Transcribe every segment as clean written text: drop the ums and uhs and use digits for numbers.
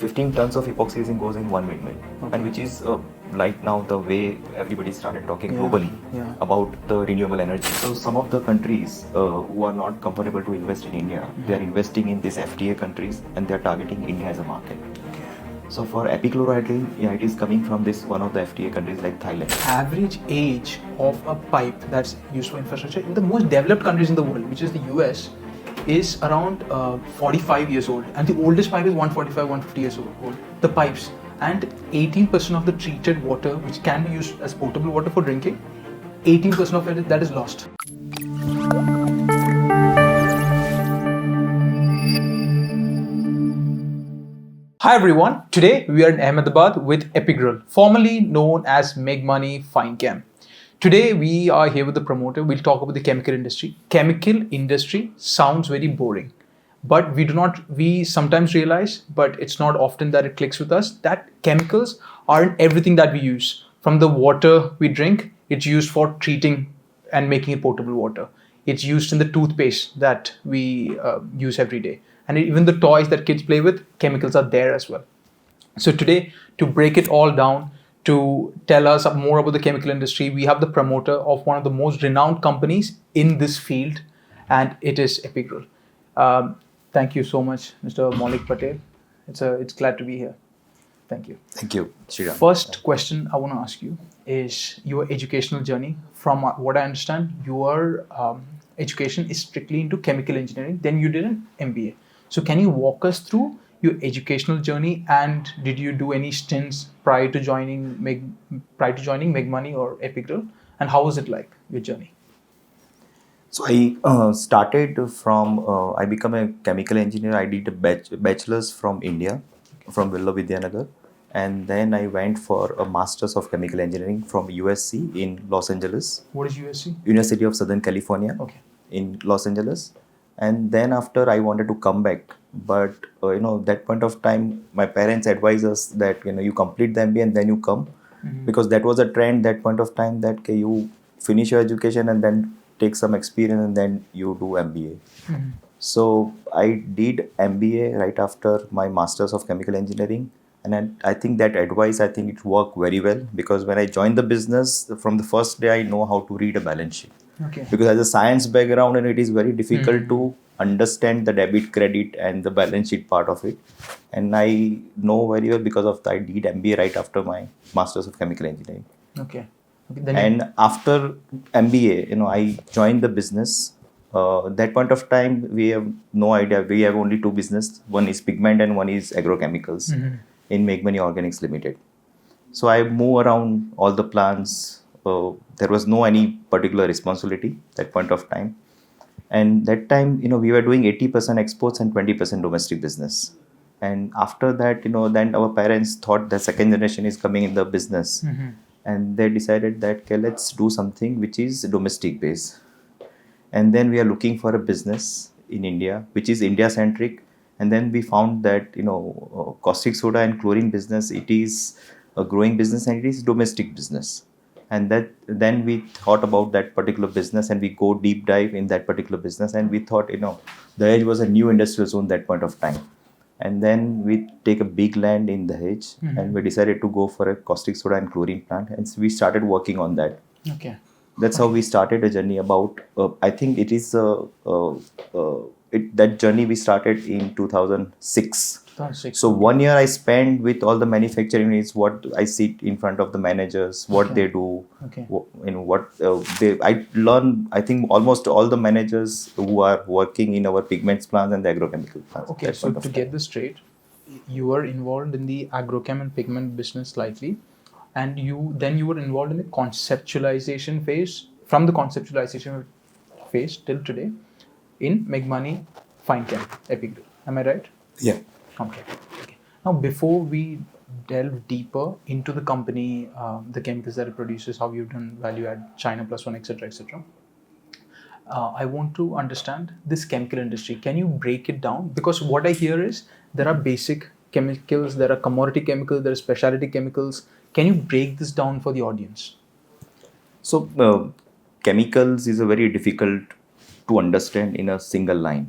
15 tons of epoxy resin goes in one windmill, and which is like now the way everybody started talking globally about the renewable energy. So some of the countries who are not comfortable to invest in India, they are investing in these FTA countries, and they are targeting India as a market. So for epichlorohydrin, it is coming from this one of the FTA countries like Thailand. Average age of a pipe that's used for infrastructure in the most developed countries in the world, which is the US, is around 45 years old, and the oldest pipe is 145, 150 years old. The pipes, and 18% of the treated water, which can be used as potable water for drinking, 18% of it that is lost. Hi everyone, today we are in Ahmedabad with Epigral, formerly known as Meghmani Finechem. Today we are here with the promoter. We'll talk about the chemical industry. Chemical industry sounds very boring, but we sometimes realize, but it's not often that it clicks with us, that chemicals are in everything that we use. From the water we drink, it's used for treating and making it potable water. It's used in the toothpaste that we use every day. And even the toys that kids play with, chemicals are there as well. So today, to break it all down, to tell us more about the chemical industry, we have the promoter of one of the most renowned companies in this field, and it is Epigral. Thank you so much, Mr. Maulik Patel. It's glad to be here. Thank you. Thank you, Sreeram. First question I want to ask you is your educational journey. From what I understand, your education is strictly into chemical engineering. Then you did an MBA. So can you walk us through your educational journey, and did you do any stints prior to joining Meghmani or Epigral, and how was it like, your journey? So I started from, I became a chemical engineer. I did a bachelor's from India, from Villa Vidyanagar. And then I went for a master's of chemical engineering from USC in Los Angeles. What is USC? University of Southern California in Los Angeles. And then after I wanted to come back, but that point of time, my parents advised us that you complete the MBA and then you come, because that was a trend that point of time, that you finish your education and then take some experience and then you do MBA. So I did MBA right after my Masters of Chemical Engineering, and I think that advice, it worked very well, because when I joined the business, from the first day I know how to read a balance sheet. Because as a science background, and it is very difficult to understand the debit, credit and the balance sheet part of it. And I know very well because of that I did MBA right after my Masters of Chemical Engineering. And after MBA, I joined the business. That point of time, we have no idea. We have only two business. One is pigment and one is agrochemicals in Meghmani Organics Limited. So I move around all the plants. There was no any particular responsibility that point of time. And that time, we were doing 80% exports and 20% domestic business. And after that, then our parents thought the second generation is coming in the business. And they decided that, okay, let's do something which is domestic based. And then we are looking for a business in India, which is India centric. And then we found that, caustic soda and chlorine business, it is a growing business and it is domestic business. And then we thought about that particular business, and we go deep dive in that particular business. And we thought, Dahej was a new industrial zone that point of time. And then we take a big land in Dahej, and we decided to go for a caustic soda and chlorine plant. And so we started working on that. That's how we started a journey about, I think it is, that journey we started in 2006. So 1 year I spent with all the manufacturing units, what I sit in front of the managers, what they do, I learned, I think almost all the managers who are working in our pigments plants and the agrochemical plants. So to get this straight, you were involved in the agrochem and pigment business slightly, and you were involved in the conceptualization phase, from the conceptualization phase till today in Meghmani Finechem Epigral. Am I right? Yeah. Okay. Now, before we delve deeper into the company, the chemicals that it produces, how you've done value add, China plus one, etc., etc., I want to understand this chemical industry. Can you break it down? Because what I hear is there are basic chemicals, there are commodity chemicals, there are specialty chemicals. Can you break this down for the audience? So chemicals is a very difficult to understand in a single line.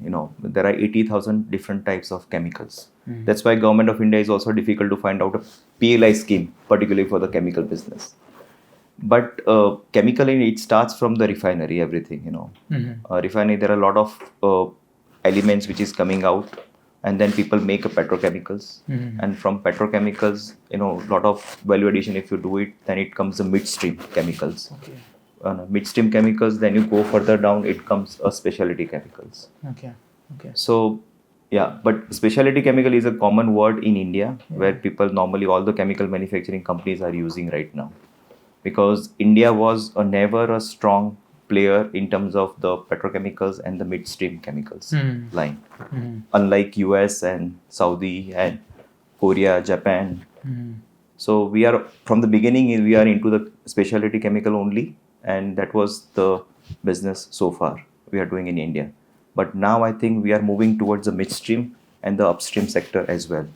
There are 80,000 different types of chemicals. That's why Government of India is also difficult to find out a PLI scheme, particularly for the chemical business. But chemically, it starts from the refinery, everything. Refinery, there are a lot of elements which is coming out, and then people make a petrochemicals, and from petrochemicals, lot of value addition. If you do it, then it comes the midstream chemicals. Okay. Midstream chemicals, then you go further down, it comes a specialty chemicals. Okay. So yeah, but specialty chemical is a common word in India, where people normally, all the chemical manufacturing companies are using right now, because India was never a strong player in terms of the petrochemicals and the midstream chemicals line, unlike US and Saudi and Korea, Japan. So we are, from the beginning, we are into the specialty chemical only, and that was the business so far we are doing in India. But now I think we are moving towards the midstream and the upstream sector as well.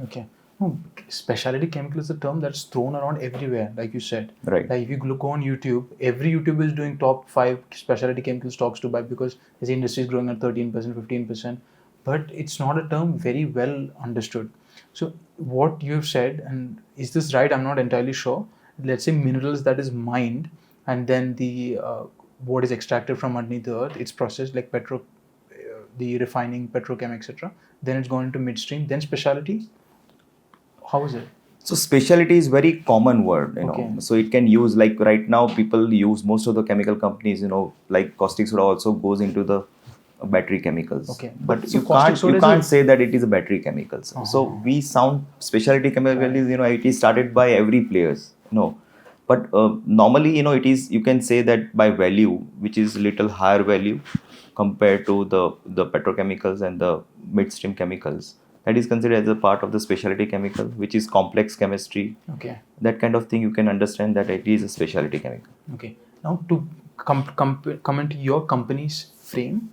Okay. No, specialty chemical is a term that's thrown around everywhere, like you said. Right. Like if you look on YouTube, every YouTuber is doing top 5 specialty chemical stocks to buy because this industry is growing at 13%, 15%. But it's not a term very well understood. So what you've said, and is this right? I'm not entirely sure. Let's say minerals that is mined, and then the what is extracted from underneath the earth, it's processed like the refining, petrochem, etc. Then it's gone into midstream, then specialty. How is it? So specialty is very common word, Okay. So it can use, like right now people use, most of the chemical companies, like caustic soda also goes into the battery chemicals. Okay. But So you caustic soda you is can't say that it is a battery chemicals. So we sound specialty chemicals, it is started by every players, But normally, it is, you can say that by value, which is little higher value compared to the petrochemicals and the midstream chemicals. That is considered as a part of the specialty chemical, which is complex chemistry. Okay. That kind of thing, you can understand that it is a specialty chemical. Okay. Now to come into your company's frame,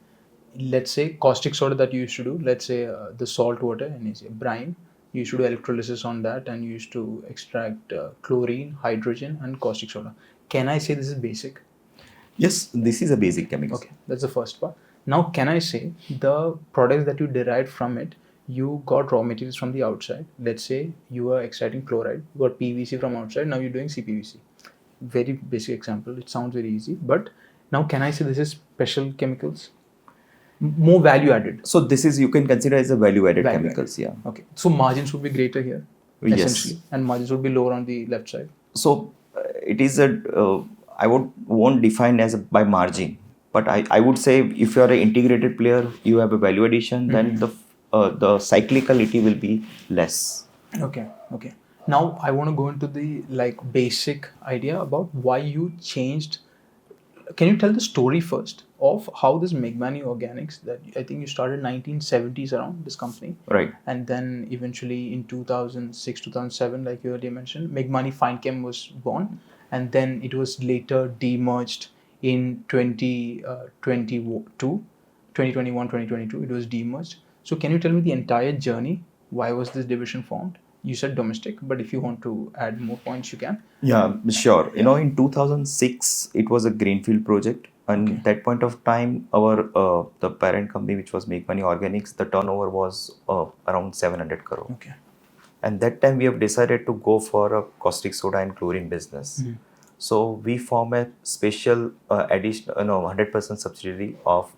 let's say caustic soda that you used to do, let's say the salt water and you say brine, you used to do electrolysis on that and you used to extract chlorine, hydrogen and caustic soda. Can I say this is basic? Yes, this is a basic chemical. Okay, that's the first part. Now, can I say the products that you derived from it, you got raw materials from the outside. Let's say you are extracting chloride, you got PVC from outside, now you're doing CPVC. Very basic example, it sounds very easy, but now can I say this is special chemicals? More value added. So this is, you can consider as a value added chemicals, yeah. Okay, so margins would be greater here, Yes. essentially, and margins would be lower on the left side. So it is I won't define as by margin, but I would say if you are an integrated player, you have a value addition, then the cyclicality will be less. Okay. Now I want to go into the basic idea about why you changed. Can you tell the story first of how this Meghmani Organics, that I think you started 1970s around this company, Right. and then eventually in 2006, 2007, like you earlier mentioned, Meghmani Finechem was born, and then it was later demerged in 2021, 2022. It was demerged. So can you tell me the entire journey? Why was this division formed? You said domestic, but if you want to add more points, you can. Yeah, sure. In 2006, it was a greenfield project. And that point of time, our the parent company, which was Meghmani Organics, the turnover was around 700 crore. Okay. And that time we have decided to go for a caustic soda and chlorine business. So we form a special additional, 100% subsidiary of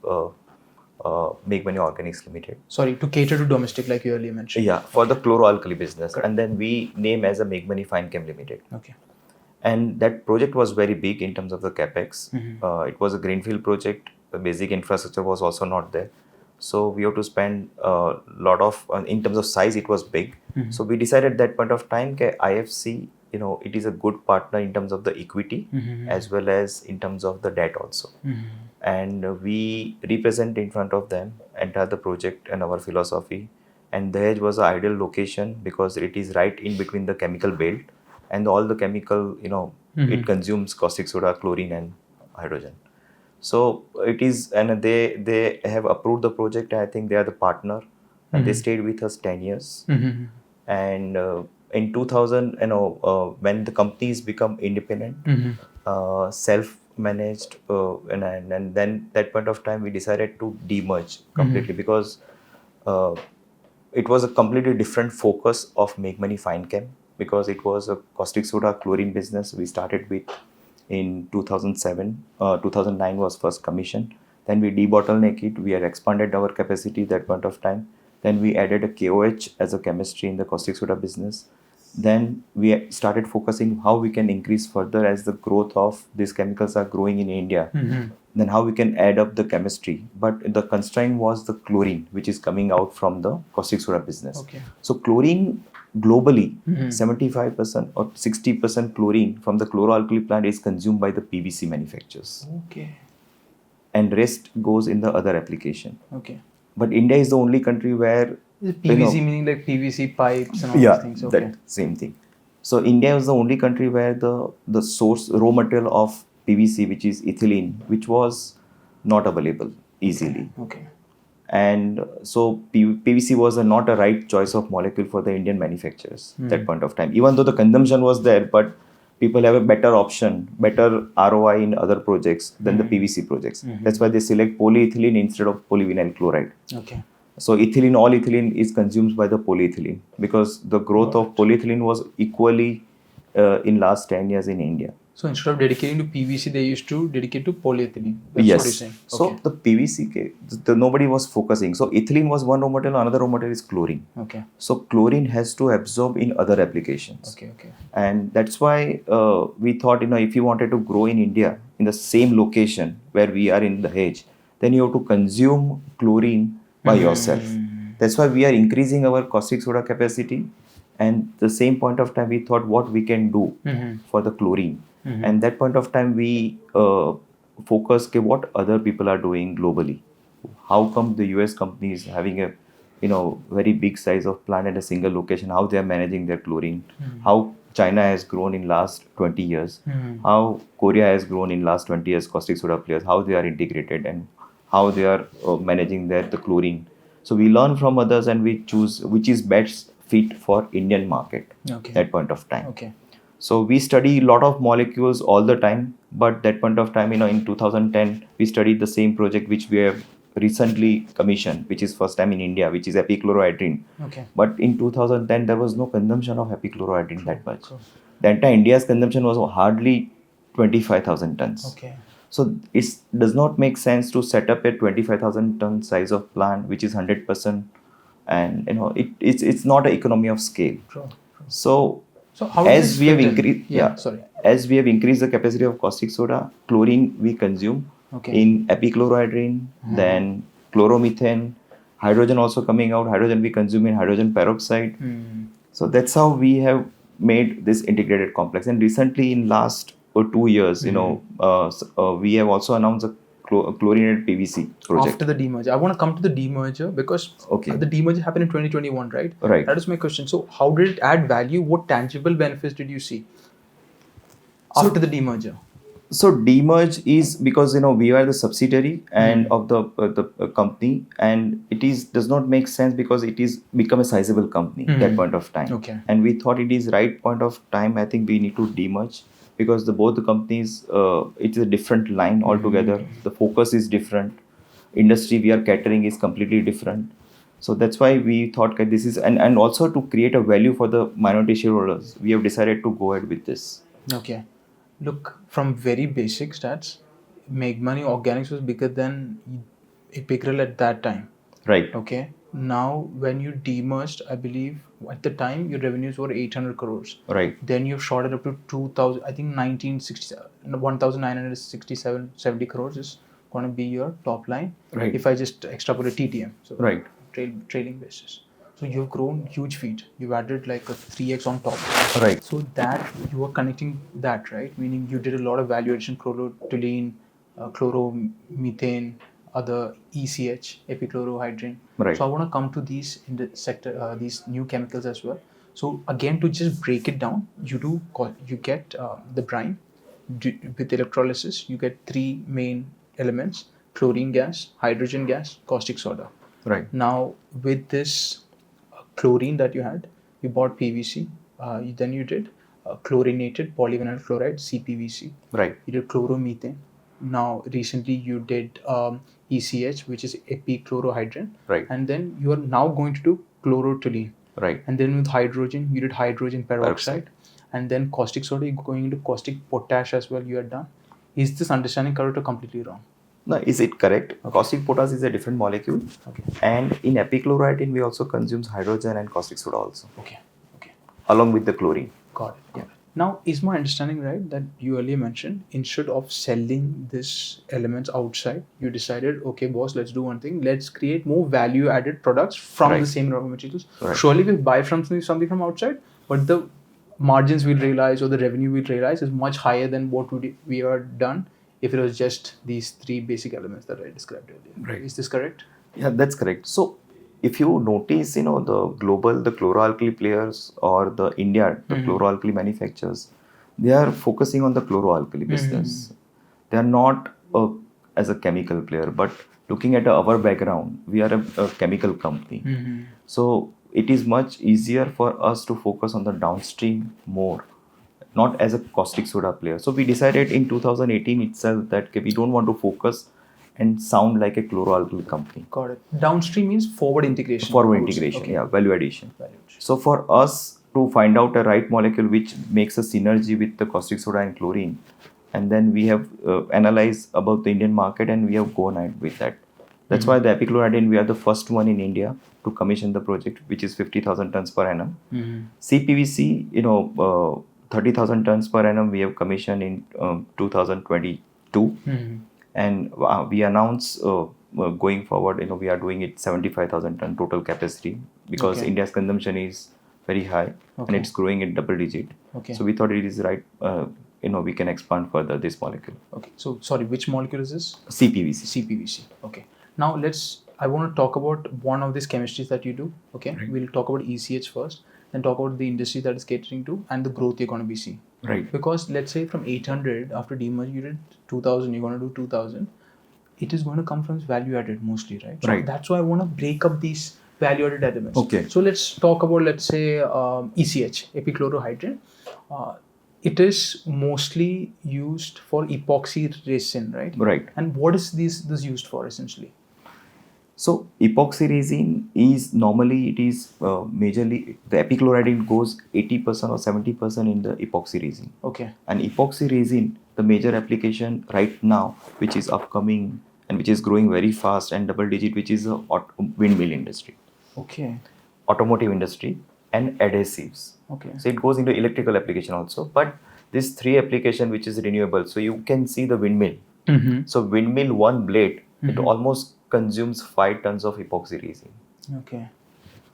Meghmani Organics Limited. Sorry, to cater to domestic, like you earlier mentioned. Yeah, for the chloroalkali business. Correct. And then we name as a Meghmani Finechem Limited. Okay. And that project was very big in terms of the capex. It was a greenfield project. The basic infrastructure was also not there. So we have to spend a lot of, in terms of size, it was big. So we decided that point of time, IFC, it is a good partner in terms of the equity as well as in terms of the debt also. And we represent in front of them entire the project and our philosophy. And Dahej was an ideal location because it is right in between the chemical belt, and all the chemical, it consumes caustic soda, chlorine and hydrogen. So it is, and they have approved the project. I think they are the partner, and they stayed with us 10 years. And in 2000, when the companies become independent, managed, and then that point of time we decided to demerge completely because uh, it was a completely different focus of Meghmani Finechem because it was a caustic soda chlorine business we started with in 2007. 2009 was first commission. Then we debottleneck it. We had expanded our capacity that point of time. Then we added a KOH as a chemistry in the caustic soda business. Then we started focusing how we can increase further as the growth of these chemicals are growing in India. Then how we can add up the chemistry. But the constraint was the chlorine, which is coming out from the caustic soda business. Okay. So chlorine globally, 75% or 60% chlorine from the chloroalkali plant is consumed by the PVC manufacturers. Okay. And rest goes in the other application. Okay. But India is the only country where PVC meaning like PVC pipes and all these things. Okay. that same thing. So India is the only country where the source raw material of PVC, which is ethylene, which was not available easily. Okay. And so PVC was not a right choice of molecule for the Indian manufacturers that point of time. Even though the consumption was there, but people have a better option, better ROI in other projects than the PVC projects. That's why they select polyethylene instead of polyvinyl chloride. Okay. So ethylene, all ethylene is consumed by the polyethylene because the growth of polyethylene was equally in last 10 years in India. So instead of dedicating to PVC, they used to dedicate to polyethylene. That's Yes. what you're saying. So Okay. the PVC, nobody was focusing. So ethylene was one raw material, another raw material is chlorine. Okay. So chlorine has to absorb in other applications. Okay. Okay. And that's why we thought, if you wanted to grow in India in the same location where we are in the Dahej, then you have to consume chlorine by yourself. That's why we are increasing our caustic soda capacity. And the same point of time, we thought what we can do for the chlorine. And that point of time, we focus what other people are doing globally. How come the US company is having a very big size of plant at a single location, how they are managing their chlorine, how China has grown in last 20 years, how Korea has grown in last 20 years, caustic soda players, how they are integrated and how they are managing the chlorine. So we learn from others and we choose which is best fit for Indian market that point of time. Okay. So we study a lot of molecules all the time, but that point of time, in 2010, we studied the same project which we have recently commissioned, which is first time in India, which is epichlorohydrin. Okay. But in 2010, there was no consumption of epichlorohydrin that much. The entire India's consumption was hardly 25,000 tons. Okay. So it does not make sense to set up a 25,000 ton size of plant, which is 100%, and it's not an economy of scale. True. So how as we have fit in? increased, Sorry. as we have increased the capacity of caustic soda, chlorine we consume in epichlorohydrin, then chloromethane, hydrogen also coming out. Hydrogen we consume in hydrogen peroxide. So that's how we have made this integrated complex. And recently, in last 2 years, we have also announced a chlorinated PVC project. After the demerger, I want to come to the demerger because the demerger happened in 2021, right? Right. That is my question. So how did it add value? What tangible benefits did you see after the demerger? So demerge is because we are the subsidiary and of the company, and does not make sense because it is become a sizable company that point of time. Okay. And we thought it is right point of time. I think we need to demerge because both the companies it is a different line altogether. The focus is different. Industry we are catering is completely different. So that's why we thought that this is and also to create a value for the minority shareholders, we have decided to go ahead with this. Okay. Look, from very basic stats, Meghmani Organics was bigger than Epicral at that time. Right. Okay. Now, when you demerged, I believe at the time your revenues were 800 crores. Right. Then you've shot it up to 2,000. I think 1,967, 70 crores is going to be your top line. Right. If I just extrapolate TTM, so right, trailing basis. So you've grown huge feet. You've added like a 3x on top. Right. So that you are connecting that, right? Meaning you did a lot of value addition, chlorotoluene, chloromethane, other ECH, epichlorohydrin. Right. So I want to come to these in the sector, these new chemicals as well. So again, to just break it down, you get the brine with electrolysis. You get 3 main elements: chlorine gas, hydrogen gas, caustic soda. Right. Now with this chlorine that you had, you bought PVC. Then you did chlorinated polyvinyl chloride, CPVC. Right. You did chloromethane. now recently you did ECH, which is epichlorohydrin, Right. and then you are now going to do chlorotoluene, Right. and then with hydrogen you did hydrogen peroxide, Peroxide. and then caustic soda, you're going into caustic potash as well. You are done. Is this understanding correct or completely wrong? No, is it correct? Caustic potash is a different molecule. Okay. And in epichlorohydrin, we also consume hydrogen and caustic soda also, Okay. Okay. along with the chlorine. Got it. Got it. Now, is my understanding right that you earlier mentioned instead of selling this elements outside, you decided, okay, boss, let's do one thing. Let's create more value-added products from the Right. same raw materials. Right. Surely we'll buy from something from outside, but the margins we'll realize or the revenue we'll realize is much higher than what we are done if it was just these three basic elements that I described earlier. Right. Is this correct? Yeah, that's correct. So if you notice, the chloroalkali players or the India, the chloroalkali manufacturers, they are focusing on the chloroalkali business. They are not as a chemical player, but looking at our background, we are a chemical company. So it is much easier for us to focus on the downstream more, not as a caustic soda player. So we decided in 2018 itself that okay, we don't want to focus and sound like a chloroalkali company. Got it. Downstream means forward integration. Forward I would say. integration, Okay. yeah, value addition. Value addition. So for us to find out a right molecule which makes a synergy with the caustic soda and chlorine, and then we have analyzed about the Indian market and we have gone ahead with that. That's why the epichlorohydrin, we are the first one in India to commission the project, which is 50,000 tons per annum. CPVC, 30,000 tons per annum we have commissioned in 2022. And we announce going forward, we are doing it 75,000 ton total capacity because Okay. India's consumption is very high and Okay. it's growing in double digit. Okay. So we thought it is right, we can expand further this molecule. Okay. So sorry, which molecule is this? CPVC. CPVC. Okay. Now I want to talk about one of these chemistries that you do. Okay. Right. We'll talk about ECH first, then talk about the industry that is catering to and the growth you're going to be seeing. Right. Because let's say from 800 after demerger you did 2000, you're going to do 2000. It is going to come from value added mostly, right? So Right. that's why I want to break up these value added elements. Okay. So let's talk about, let's say, ECH, epichlorohydrin. It is mostly used for epoxy resin, right? Right. And what is this used for essentially? So epoxy resin is normally it is majorly the epichlorohydrin goes 80% or 70% in the epoxy resin. Okay. And epoxy resin, the major application right now, which is upcoming and which is growing very fast and double digit, which is the windmill industry, Okay. automotive industry, and adhesives. Okay. So it goes into electrical application also. But these three application which is renewable. So you can see the windmill. Mm-hmm. So windmill one blade, it Mhm. almost consumes 5 tons of epoxy resin. Okay.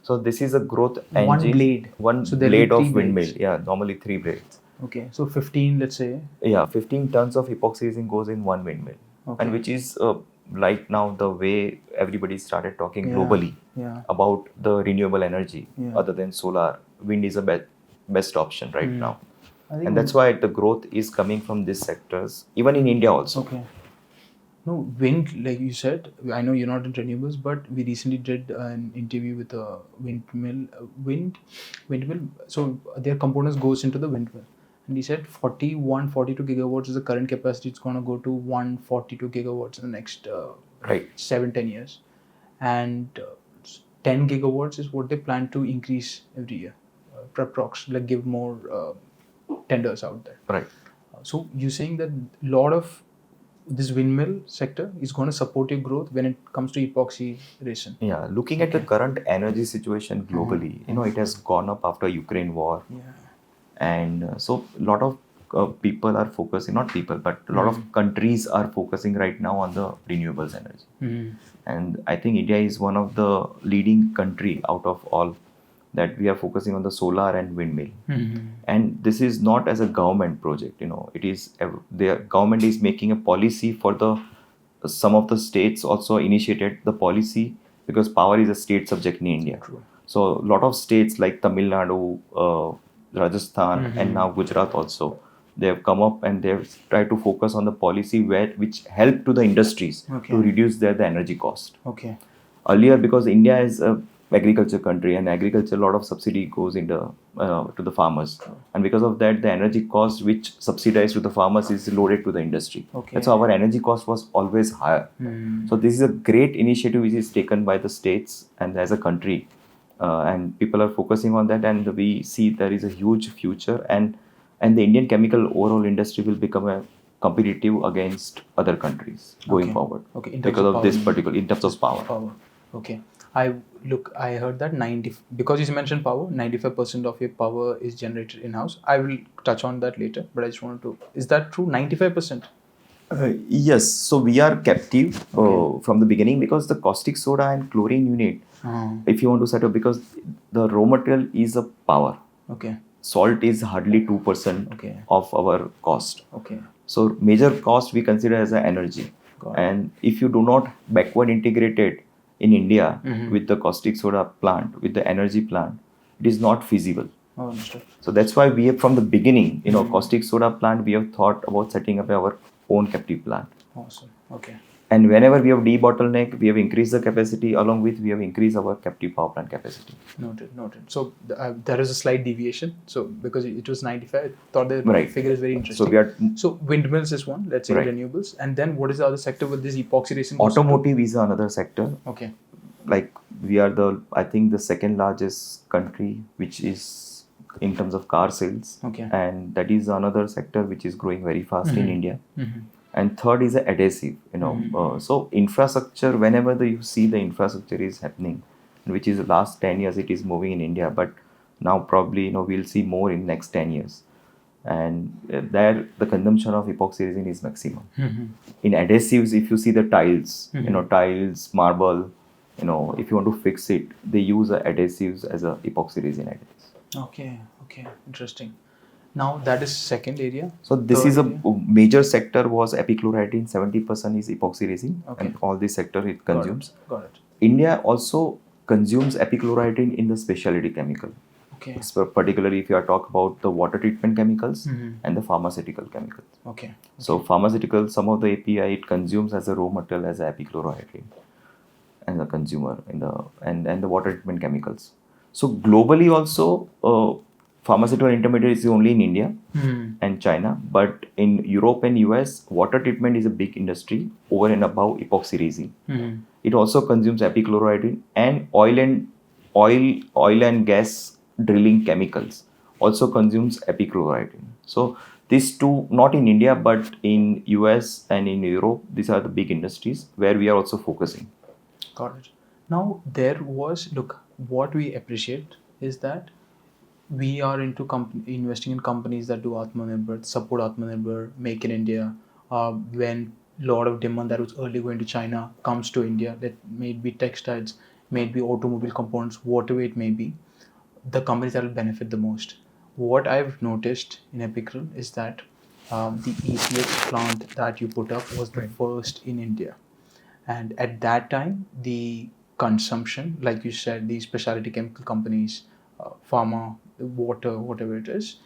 So this is a growth One engine. blade. One So there'll be blade of three windmill. blades. Yeah, normally 3 blades. Okay. So 15, let's say. Yeah, 15 tons of epoxy resin goes in one windmill. Okay. And which is right now the way everybody started talking Yeah. globally Yeah. about the renewable energy Yeah. other than solar. Wind is a best option right now. I think And that's why the growth is coming from these sectors, even in India also. Okay. No, wind, like you said, I know you're not in renewables, but we recently did an interview with a windmill. So their components goes into the windmill. And he said 42 gigawatts is the current capacity. It's going to go to 142 gigawatts in the next Right. 7-10 years. And 10 gigawatts is what they plan to increase every year. Approx, like give more tenders out there. Right. So you're saying that a lot of this windmill sector is going to support your growth when it comes to epoxy resin. Yeah, looking at the current energy situation globally, it has gone up after Ukraine war. Yeah. And so a lot of people are focusing, not people, but a lot of countries are focusing right now on the renewables energy. And I think India is one of the leading country out of all that we are focusing on the solar and windmill. And this is not as a government project, it is the government is making a policy for some of the states also initiated the policy because power is a state subject in India. True. So a lot of states like Tamil Nadu, Rajasthan, and now Gujarat also, they have come up and they have tried to focus on the policy which help to the industries Okay. to reduce the energy cost. Okay. Earlier, because India is a agriculture country, and agriculture, a lot of subsidy goes into to the farmers, and because of that the energy cost which subsidized to the farmers is loaded to the industry. Okay. That's why our energy cost was always higher. So this is a great initiative which is taken by the states and as a country, and people are focusing on that, and we see there is a huge future, and the Indian chemical overall industry will become a competitive against other countries going forward. Okay. In terms Because of of this power, particular, in terms of power. Okay. I heard that 90, because you mentioned power, 95% of your power is generated in-house. I will touch on that later, but I just wanted to, is that true? 95%? Yes, so we are captive from the beginning, because the caustic soda and chlorine unit, if you want to set up, because the raw material is a power. Okay. Salt is hardly 2% Okay. of our cost. Okay. So major cost we consider as a energy. And if you do not backward integrated in India with the caustic soda plant, with the energy plant, it is not feasible. Oh, understood. So that's why we have, from the beginning, caustic soda plant, we have thought about setting up our own captive plant. Awesome. Okay. And whenever we have debottleneck, we have increased the capacity. Along with, we have increased our captive power plant capacity. Noted. So there is a slight deviation. So because it was 95, I thought the figure is very interesting. So windmills is one, let's say renewables. And then what is the other sector with this epoxy resin? Automotive is another sector. Okay. Like we are I think the second largest country which is in terms of car sales. Okay. And that is another sector which is growing very fast in India. And third is the adhesive, so infrastructure, whenever you see the infrastructure is happening, which is the last 10 years it is moving in India, but now probably we'll see more in next 10 years, and there the consumption of epoxy resin is maximum. In adhesives, if you see the tiles, tiles, marble, if you want to fix it, they use adhesives as a epoxy resin adhesives. Okay, interesting. Now that is second area. So this is a major sector was epichlorohydrin, 70% is epoxy resin, and all this sector it consumes. Got it. India also consumes epichlorohydrin in the specialty chemical. Okay. So particularly if you are talk about the water treatment chemicals and the pharmaceutical chemicals. Okay. So pharmaceutical, some of the API it consumes as a raw material as a epichlorohydrin, and the consumer in the and the water treatment chemicals. So globally also, pharmaceutical intermediates is only in India and China, but in Europe and US, water treatment is a big industry over and above epoxy resin. It also consumes epichlorohydrin, and oil and gas drilling chemicals also consumes epichlorohydrin. So these two, not in India but in US and in Europe, these are the big industries where we are also focusing. Got it. Now there was, look, what we appreciate is that we are into investing in companies that do Atmanirbhar, support Atmanirbhar, make in India. When a lot of demand that was early going to China comes to India, that may be textiles, may be automobile components, whatever it may be, the companies that will benefit the most. What I've noticed in Epicral is that the ECH plant that you put up was the first in India. And at that time, the consumption, like you said, these specialty chemical companies, pharma, water, whatever it is,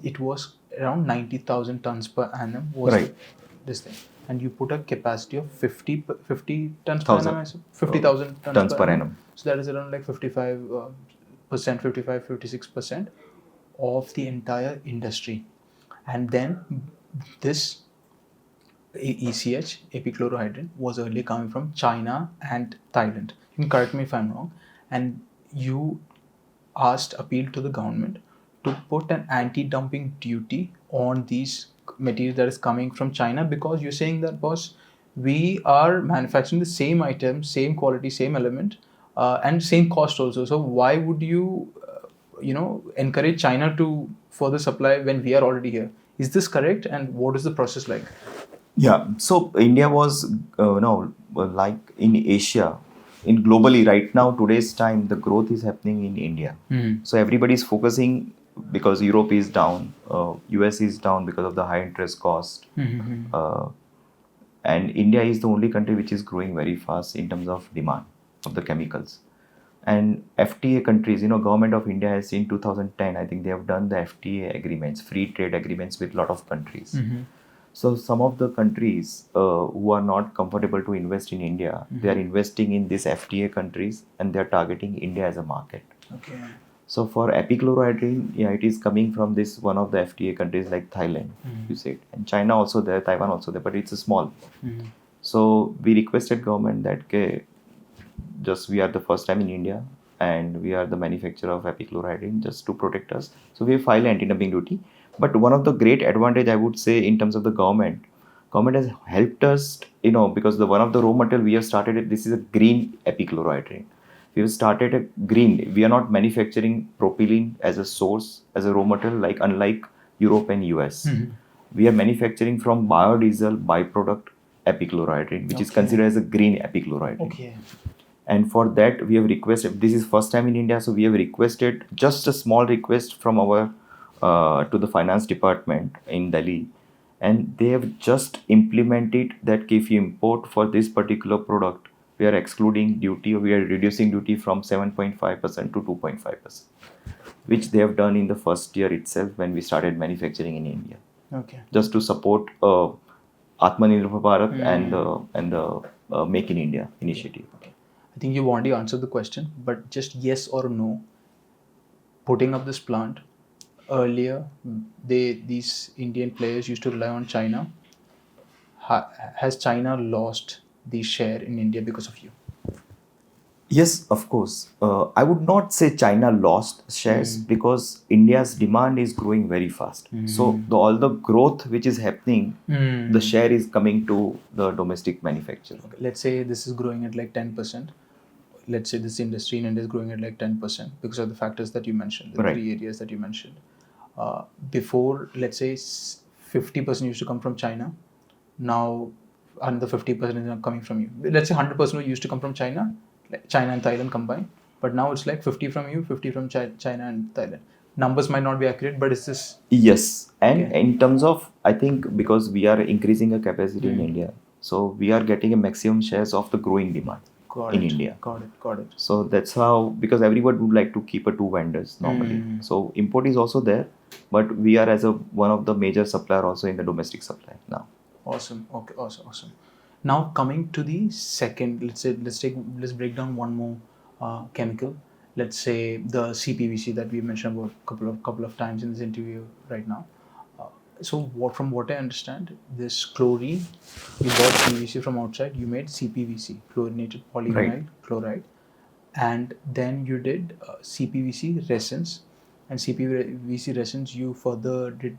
it was around 90,000 tons per annum was this thing. And you put a capacity of 50 tons per annum, 50,000 tons per annum. So that is around like 55%, 56% of the entire industry. And then this ECH, epichlorohydrin, was earlier coming from China and Thailand. You can correct me if I'm wrong. And you appealed to the government to put an anti-dumping duty on these materials that is coming from China, because you're saying that, boss, we are manufacturing the same item, same quality, same element, and same cost also. So why would you, encourage China to further supply when we are already here? Is this correct? And what is the process like? Yeah. So India was, like in Asia, in globally right now, today's time, the growth is happening in India. So everybody is focusing, because Europe is down, US is down because of the high interest cost, and India is the only country which is growing very fast in terms of demand of the chemicals. And FTA countries, government of India has in 2010, I think they have done the FTA agreements, free trade agreements with a lot of countries. So some of the countries who are not comfortable to invest in India, they are investing in these FTA countries and they are targeting India as a market. Okay. So for epichlorohydrin, yeah, it is coming from this one of the FTA countries like Thailand, you said, and China also there, Taiwan also there, but it's a small. So we requested government that okay, just we are the first time in India and we are the manufacturer of epichlorohydrin just to protect us. So we filed anti-dumping duty. But one of the great advantage I would say in terms of the government has helped us, because the one of the raw material we have started it, this is a green epichlorohydrin. We have started a green. We are not manufacturing propylene as a source, as a raw material, like unlike Europe and US. We are manufacturing from biodiesel byproduct epichlorohydrin, which is considered as a green epichlorohydrin. Okay. And for that we have requested, this is first time in India, so we have requested just a small request from our to the finance department in Delhi, and they have just implemented that if you import for this particular product, we are excluding duty, or we are reducing duty from 7.5% to 2.5%, which they have done in the first year itself when we started manufacturing in India, Okay. just to support Atmanirbhar Bharat and the Make in India initiative. Okay. I think you already answered the question, but just yes or no. Putting up this plant earlier, these Indian players used to rely on China. Has China lost the share in India because of you? Yes, of course. I would not say China lost shares because India's demand is growing very fast. So all the growth which is happening, the share is coming to the domestic manufacturer. Okay. Let's say this is growing at like 10%. Let's say this industry in India is growing at like 10% because of the factors that you mentioned, the Right. three areas that you mentioned. Before, let's say 50% used to come from China. Now, another 50% is not coming from you. Let's say 100% used to come from China, like China and Thailand combined. But now it's like 50 from you, 50 from China and Thailand. Numbers might not be accurate, but it's this. Yes, and Okay. in terms of, I think because we are increasing our capacity in India, so we are getting a maximum shares of the growing demand in India. Got it. So that's how, because everyone would like to keep a two vendors normally. So import is also there, but we are as a one of the major supplier also in the domestic supply now. Awesome. Okay. Awesome. Now coming to the second, let's break down one more chemical. Let's say the CPVC that we mentioned about couple of times in this interview right now. So from what I understand, this chlorine, you bought PVC from outside, you made CPVC, chlorinated polyvinyl chloride, and then you did CPVC resins, and CPVC resins you further did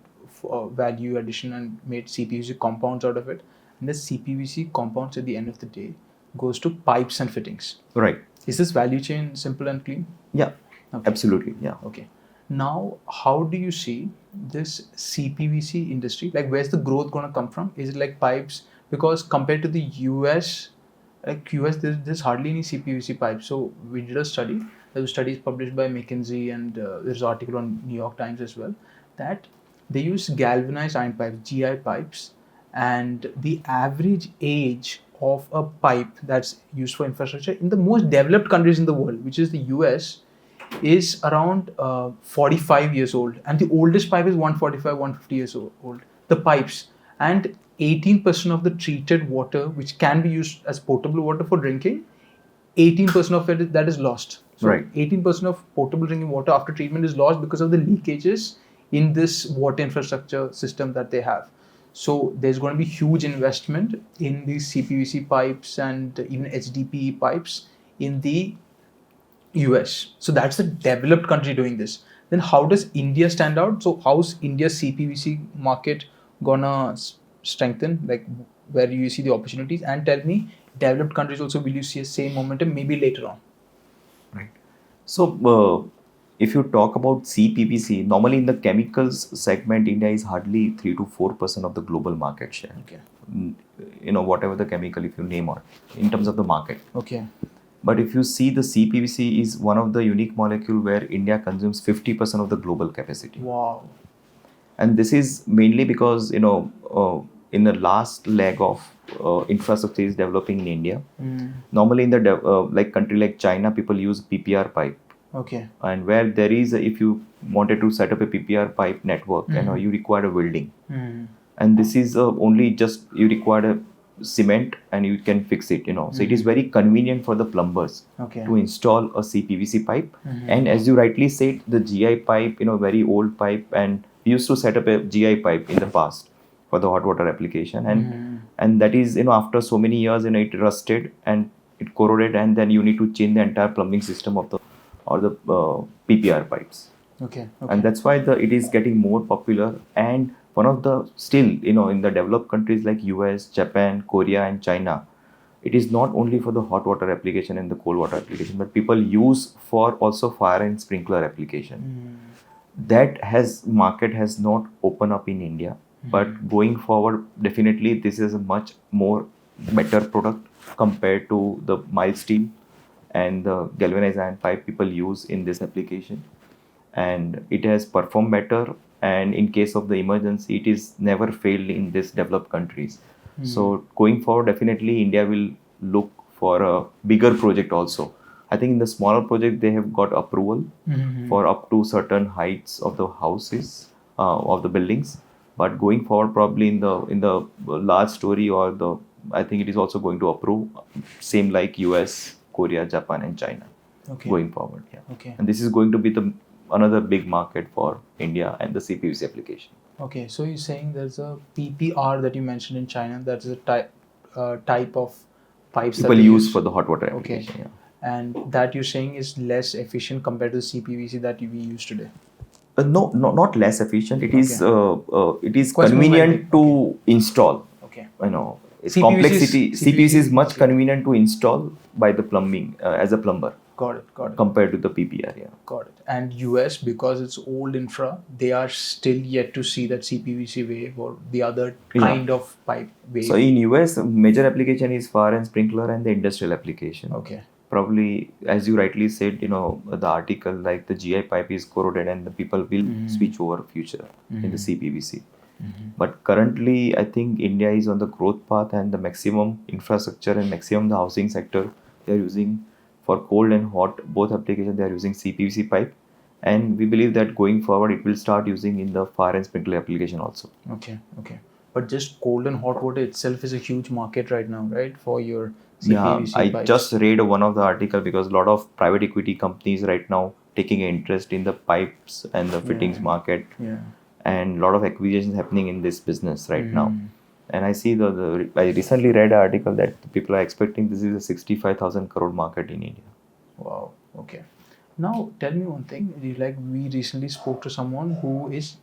value addition and made CPVC compounds out of it, and the CPVC compounds at the end of the day goes to pipes and fittings. Right. Is this value chain simple and clean? Yeah. Okay. Absolutely. Yeah. Okay. Now, how do you see this CPVC industry? Like, where's the growth going to come from? Is it like pipes? Because compared to the US, there's hardly any CPVC pipes. So we did a study. There were studies published by McKinsey, and there's an article on New York Times as well, that they use galvanized iron pipes, GI pipes, and the average age of a pipe that's used for infrastructure in the most developed countries in the world, which is the US, is around 45 years old, and the oldest pipe is 145, 150 years old. The pipes, and 18% of the treated water, which can be used as potable water for drinking, 18% of it that is lost. So Right. 18% of potable drinking water after treatment is lost because of the leakages in this water infrastructure system that they have. So there's going to be huge investment in these CPVC pipes and even HDPE pipes in the US. So that's the developed country doing this. Then how does India stand out? So how's India's CPVC market gonna strengthen? Like, where do you see the opportunities? And tell me, developed countries also, will you see a same momentum maybe later on? Right. So if you talk about CPVC, normally in the chemicals segment, India is hardly 3 to 4% of the global market share. Okay. Whatever the chemical, if you name it, in terms of the market. Okay. But if you see, the CPVC is one of the unique molecule where India consumes 50% of the global capacity. Wow. And this is mainly because, in the last leg of infrastructure is developing in India. Normally in the like country like China, people use PPR pipe. Okay. And where there is, if you wanted to set up a PPR pipe network, you require a welding. and this is only just you require a cement and you can fix it, so it is very convenient for the plumbers Okay. to install a CPVC pipe. Mhm. And as you rightly said, the GI pipe, very old pipe, and we used to set up a GI pipe in the past for the hot water application, and that is, after so many years, it rusted and it corroded, and then you need to change the entire plumbing system of the PPR pipes. Okay. And that's why it is getting more popular. And one of the still, in the developed countries like US, Japan, Korea, and China, it is not only for the hot water application and the cold water application, but people use for also fire and sprinkler application. That market has not opened up in India, but going forward, definitely this is a much more better product compared to the mild steel and the galvanized iron pipe people use in this application. And it has performed better, and in case of the emergency, it is never failed in these developed countries. So going forward, definitely India will look for a bigger project also. I think in the smaller project they have got approval for up to certain heights of the houses, of the buildings, but going forward, probably in the large story, or the I think it is also going to approve same like US, Korea, Japan, and China. Okay. Going forward, yeah. Okay. And this is going to be another big market for India and the CPVC application. Okay, so you're saying there's a PPR that you mentioned in China. That is a type of pipes People that they use for the hot water application. Okay. Yeah. And that you're saying is less efficient compared to the CPVC that we use today. No, not less efficient. It is Quite convenient to install. Okay. Its CPVC complexity. CPVC is much yeah. convenient to install by the plumbing as a plumber Got it. compared to the PPR. Yeah. Got it. And US, because it's old infra, they are still yet to see that CPVC wave or the other kind of pipe wave. So in US, major application is fire and sprinkler and the industrial application. Okay. Probably, as you rightly said, the article, like the GI pipe is corroded and the people will switch over future in the CPVC. But currently, I think India is on the growth path, and the maximum infrastructure and maximum the housing sector, they are using for cold and hot both applications, they are using CPVC pipe. And we believe that going forward, it will start using in the fire and sprinkler application also. Okay. But just cold and hot water itself is a huge market right now, right? For your CPVC I pipes. just read one of the article, because a lot of private equity companies right now taking interest in the pipes and the fittings market, and a lot of acquisitions happening in this business right now. And I see I recently read an article that people are expecting this is a 65,000 crore market in India. Wow. Okay. Now tell me one thing. Like, we recently spoke to someone which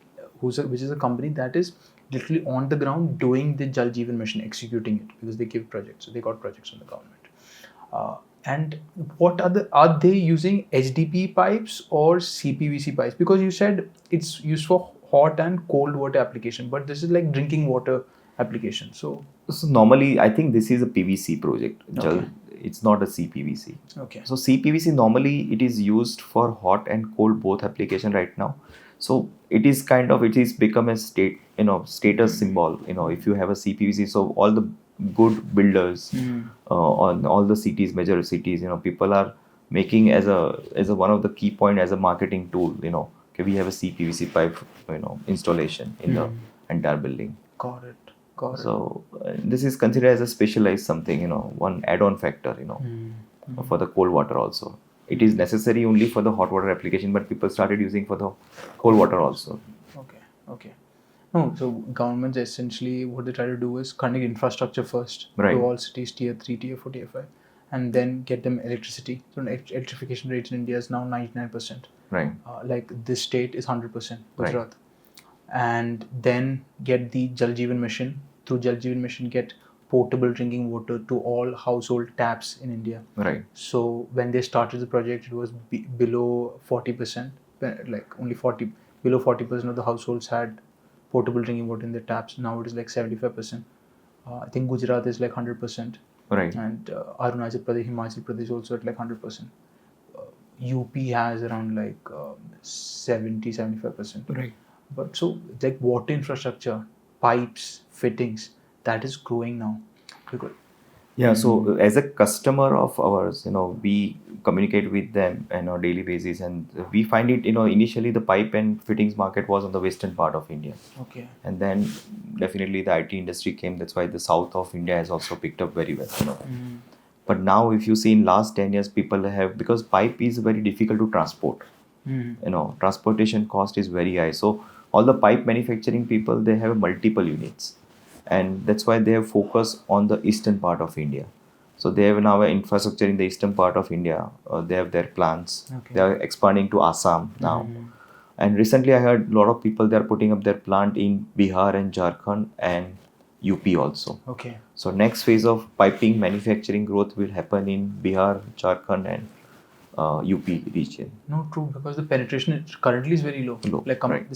is a company that is literally on the ground doing the Jal Jeevan mission, executing it, because they give projects. So they got projects from the government. And what are they using HDP pipes or CPVC pipes? Because you said it's used for hot and cold water application, but this is like drinking water application. So normally, I think this is a PVC project. Okay. It's not a CPVC. Okay. So CPVC normally it is used for hot and cold both application right now. So it is become a status symbol. If you have a CPVC, so all the good builders on all the cities, major cities, people are making as a one of the key point as a marketing tool. Okay, we have a CPVC pipe, installation in the entire building. Got it. So this is considered as a specialized something, one add-on factor, for the cold water also. It is necessary only for the hot water application, but people started using for the cold water also. Okay. No, so governments essentially what they try to do is connect infrastructure first Right. to all cities, tier 3, tier 4, tier 5, and then get them electricity. So electrification rates in India is now 99%. Right. Like this state is 100%, Gujarat. And then get the Jal Jeevan mission. Through Jal Jeevan mission, get potable drinking water to all household taps in India. Right. So when they started the project, it was below 40%, like only below 40% of the households had potable drinking water in their taps. Now it is like 75%. I think Gujarat is like 100%. Right. And Arunachal Pradesh, Himachal Pradesh also at like 100%. UP has around like 70-75%. Right. But so like water infrastructure, pipes, fittings, that is growing now. Because Yeah, so as a customer of ours, we communicate with them on a daily basis, and we find it, initially the pipe and fittings market was on the western part of India, Okay. and then definitely the IT industry came. That's why the south of India has also picked up very well. But now, if you see in last 10 years, people have, because pipe is very difficult to transport. Transportation cost is very high. So all the pipe manufacturing people, they have multiple units, and that's why they have focused on the eastern part of India. So they have now an infrastructure in the eastern part of India. They have their plants. Okay. They are expanding to Assam now. And recently, I heard a lot of people, they are putting up their plant in Bihar and Jharkhand and UP also. Okay. So next phase of piping manufacturing growth will happen in Bihar, Jharkhand, and UP region. No, true, because the penetration currently is very low. Low, Like right.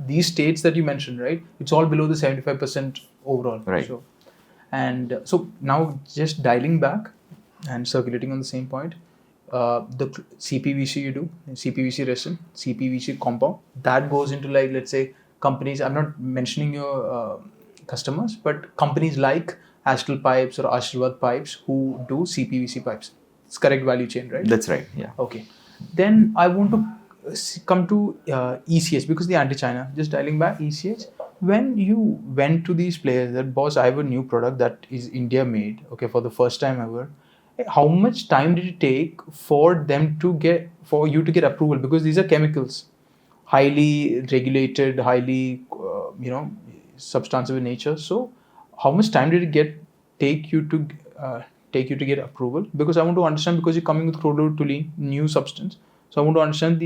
these states that you mentioned, right? It's all below the 75% overall. Right. So, and so now just dialing back and circulating on the same point, the CPVC you do, CPVC resin, CPVC compound, that goes into, like, let's say companies. I'm not mentioning your customers, but companies like Astral Pipes or Ashirwad Pipes who do CPVC pipes. It's correct value chain, right? That's right. Yeah. Okay. Then I want to come to ECH, because the anti-China. Just dialing back, ECH. When you went to these players that, boss, I have a new product that is India made, okay, for the first time ever. How much time did it take for you to get approval? Because these are chemicals, highly regulated, highly substantive in nature. So how much time did it take you to get approval? Because I want to understand, because you're coming with Chlorotoluene, new substance. So I want to understand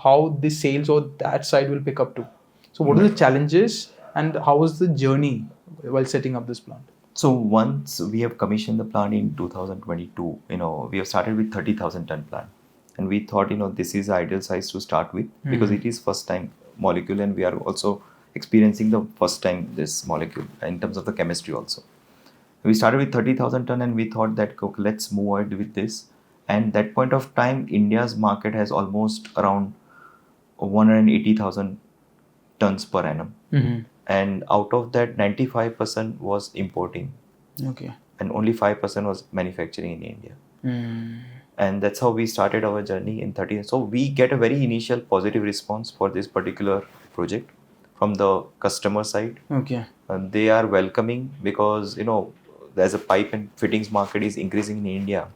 how the sales or that side will pick up to. So what are the challenges and how was the journey while setting up this plant? So once we have commissioned the plant in 2022, we have started with 30,000 ton plant, and we thought, this is the ideal size to start with, because it is first time molecule, and we are also experiencing the first time this molecule in terms of the chemistry also. We started with 30,000 ton, and we thought that, okay, let's move ahead with this. And that point of time, India's market has almost around 180,000 tons per annum. And out of that, 95% was importing. Okay. And only 5% was manufacturing in India. And that's how we started our journey in 30. So we get a very initial positive response for this particular project from the customer side. Okay. And they are welcoming, because there's a pipe and fittings market is increasing in India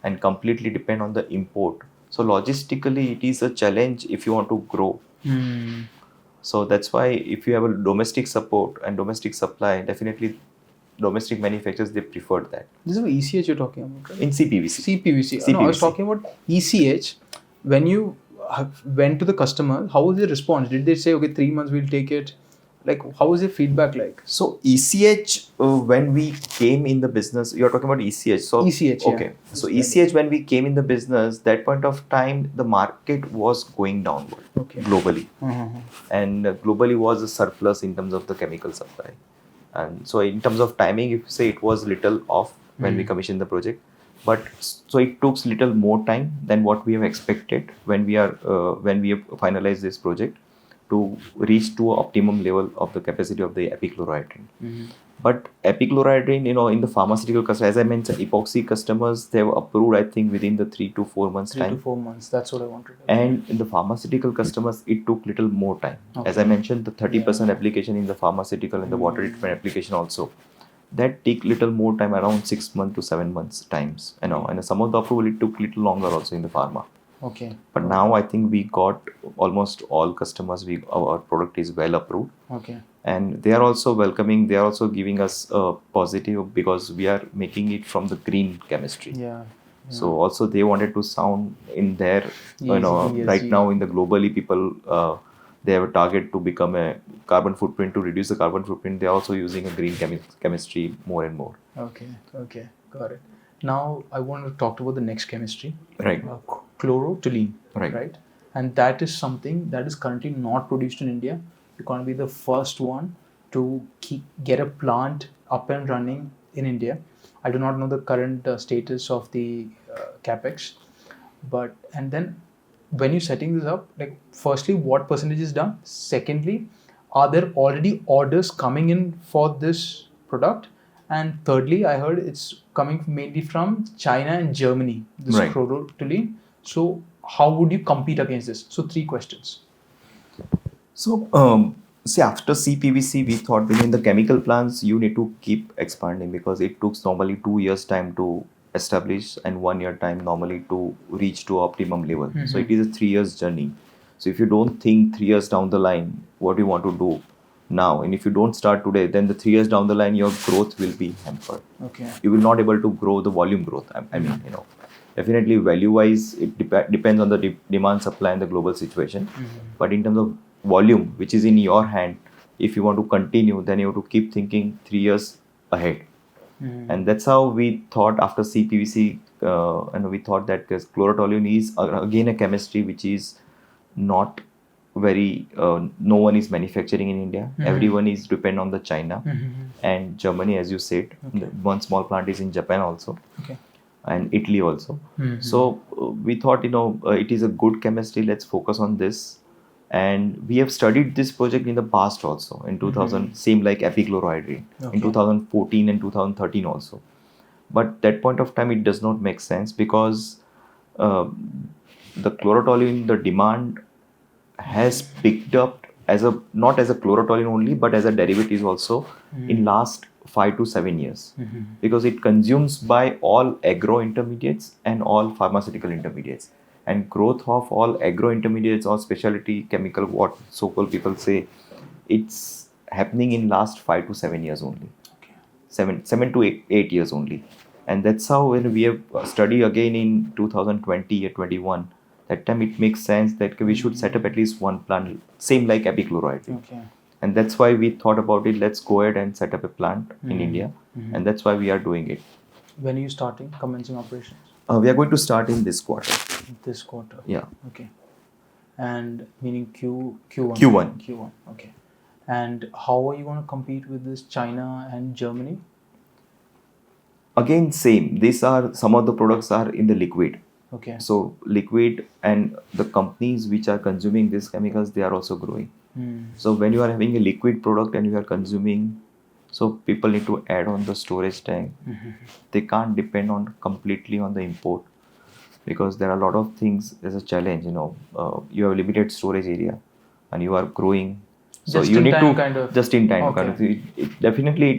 and completely depend on the import. So logistically, it is a challenge if you want to grow. So that's why if you have a domestic support and domestic supply, definitely domestic manufacturers, they prefer that. This is what ECH you're talking about, right? In CPVC. CPVC. No, I was talking about ECH. When you went to the customer, how was their response? Did they say, okay, 3 months we'll take it? Like, how was their feedback like? So ECH, when we came in the business, you're talking about ECH. So ECH, yeah. okay. So ECH, when we came in the business, that point of time, the market was going downward globally. And globally was a surplus in terms of the chemical supply. And so in terms of timing, if you say, it was little off when we commissioned the project. But so it took little more time than what we have expected when we have finalized this project to reach to an optimum level of the capacity of the epichlorohydrin. But epichlorohydrin, in the pharmaceutical customers, as I mentioned, epoxy customers, they were approved, I think, within the 3 to 4 months time. 3 to 4 months, that's what I wanted. And in the pharmaceutical customers, it took little more time. As I mentioned, the 30% application in the pharmaceutical and the water treatment application also, that take little more time, around 6 months to 7 months times. And some of the approval, it took little longer also in the pharma. Okay. But now I think we got almost all customers, our product is well approved. Okay. And they are also welcoming, they are also giving us a positive, because we are making it from the green chemistry. Yeah. So also they wanted to sound in their, ESG. right now in the globally people, they have a target to become a carbon footprint, to reduce the carbon footprint. They are also using a green chemistry more and more. Okay, got it. Now I want to talk about the next chemistry. Right. Chlorotoluene. Right. And that is something that is currently not produced in India. You're going to be the first one to get a plant up and running in India. I do not know the current status of the capex, and then when you're setting this up, like, firstly, what percentage is done? Secondly, are there already orders coming in for this product? And thirdly, I heard it's coming mainly from China and Germany, this Right. chlorotoluene. So how would you compete against this? So 3 questions. So, see, after CPVC, we thought in the chemical plants, you need to keep expanding because it took normally 2 years time to establish and 1 year time normally to reach to optimum level. So it is a 3 years journey. So if you don't think 3 years down the line, what you want to do now, and if you don't start today, then the 3 years down the line, your growth will be hampered. Okay. You will not able to grow the volume growth. I mean, definitely value wise, it depends on the demand, supply, and the global situation. But in terms of volume, which is in your hand, if you want to continue, then you have to keep thinking 3 years ahead. And that's how we thought after CPVC, and we thought that because chlorotoluene is again a chemistry which is not very, no one is manufacturing in India. Everyone is depend on the China and Germany, as you said. One small plant is in Japan also. Okay. And Italy also. So we thought, it is a good chemistry. Let's focus on this. And we have studied this project in the past also. In 2000, same like epichlorohydrin. In 2014 and 2013 also. But that point of time, it does not make sense because the chlorotoluene, the demand has picked up as a not as a chlorotoluene only, but as a derivative also in last 5 to 7 years, because it consumes by all agro intermediates and all pharmaceutical intermediates, and growth of all agro intermediates or specialty chemical, what so-called people say, it's happening in last 5 to 7 years only. 7 to 8 years only. And that's how when we have studied again in 2020 or 21, that time it makes sense that we should set up at least one plant, same like epichlorohydrin. Okay. And that's why we thought about it, let's go ahead and set up a plant in India. And that's why we are doing it. When are you starting, commencing operations? We are going to start in this quarter. This quarter. Yeah. Okay. And meaning Q1. Q1. Okay. And how are you going to compete with this China and Germany? Again, same. These are some of the products are in the liquid. Okay. So liquid, and the companies which are consuming these chemicals, they are also growing. So when you are having a liquid product and you are consuming, so people need to add on the storage tank. They can't depend on completely on the import, because there are a lot of things as a challenge. You have limited storage area, and you are growing. So Just you in need time to kind of. just in time Okay. kind of. Definitely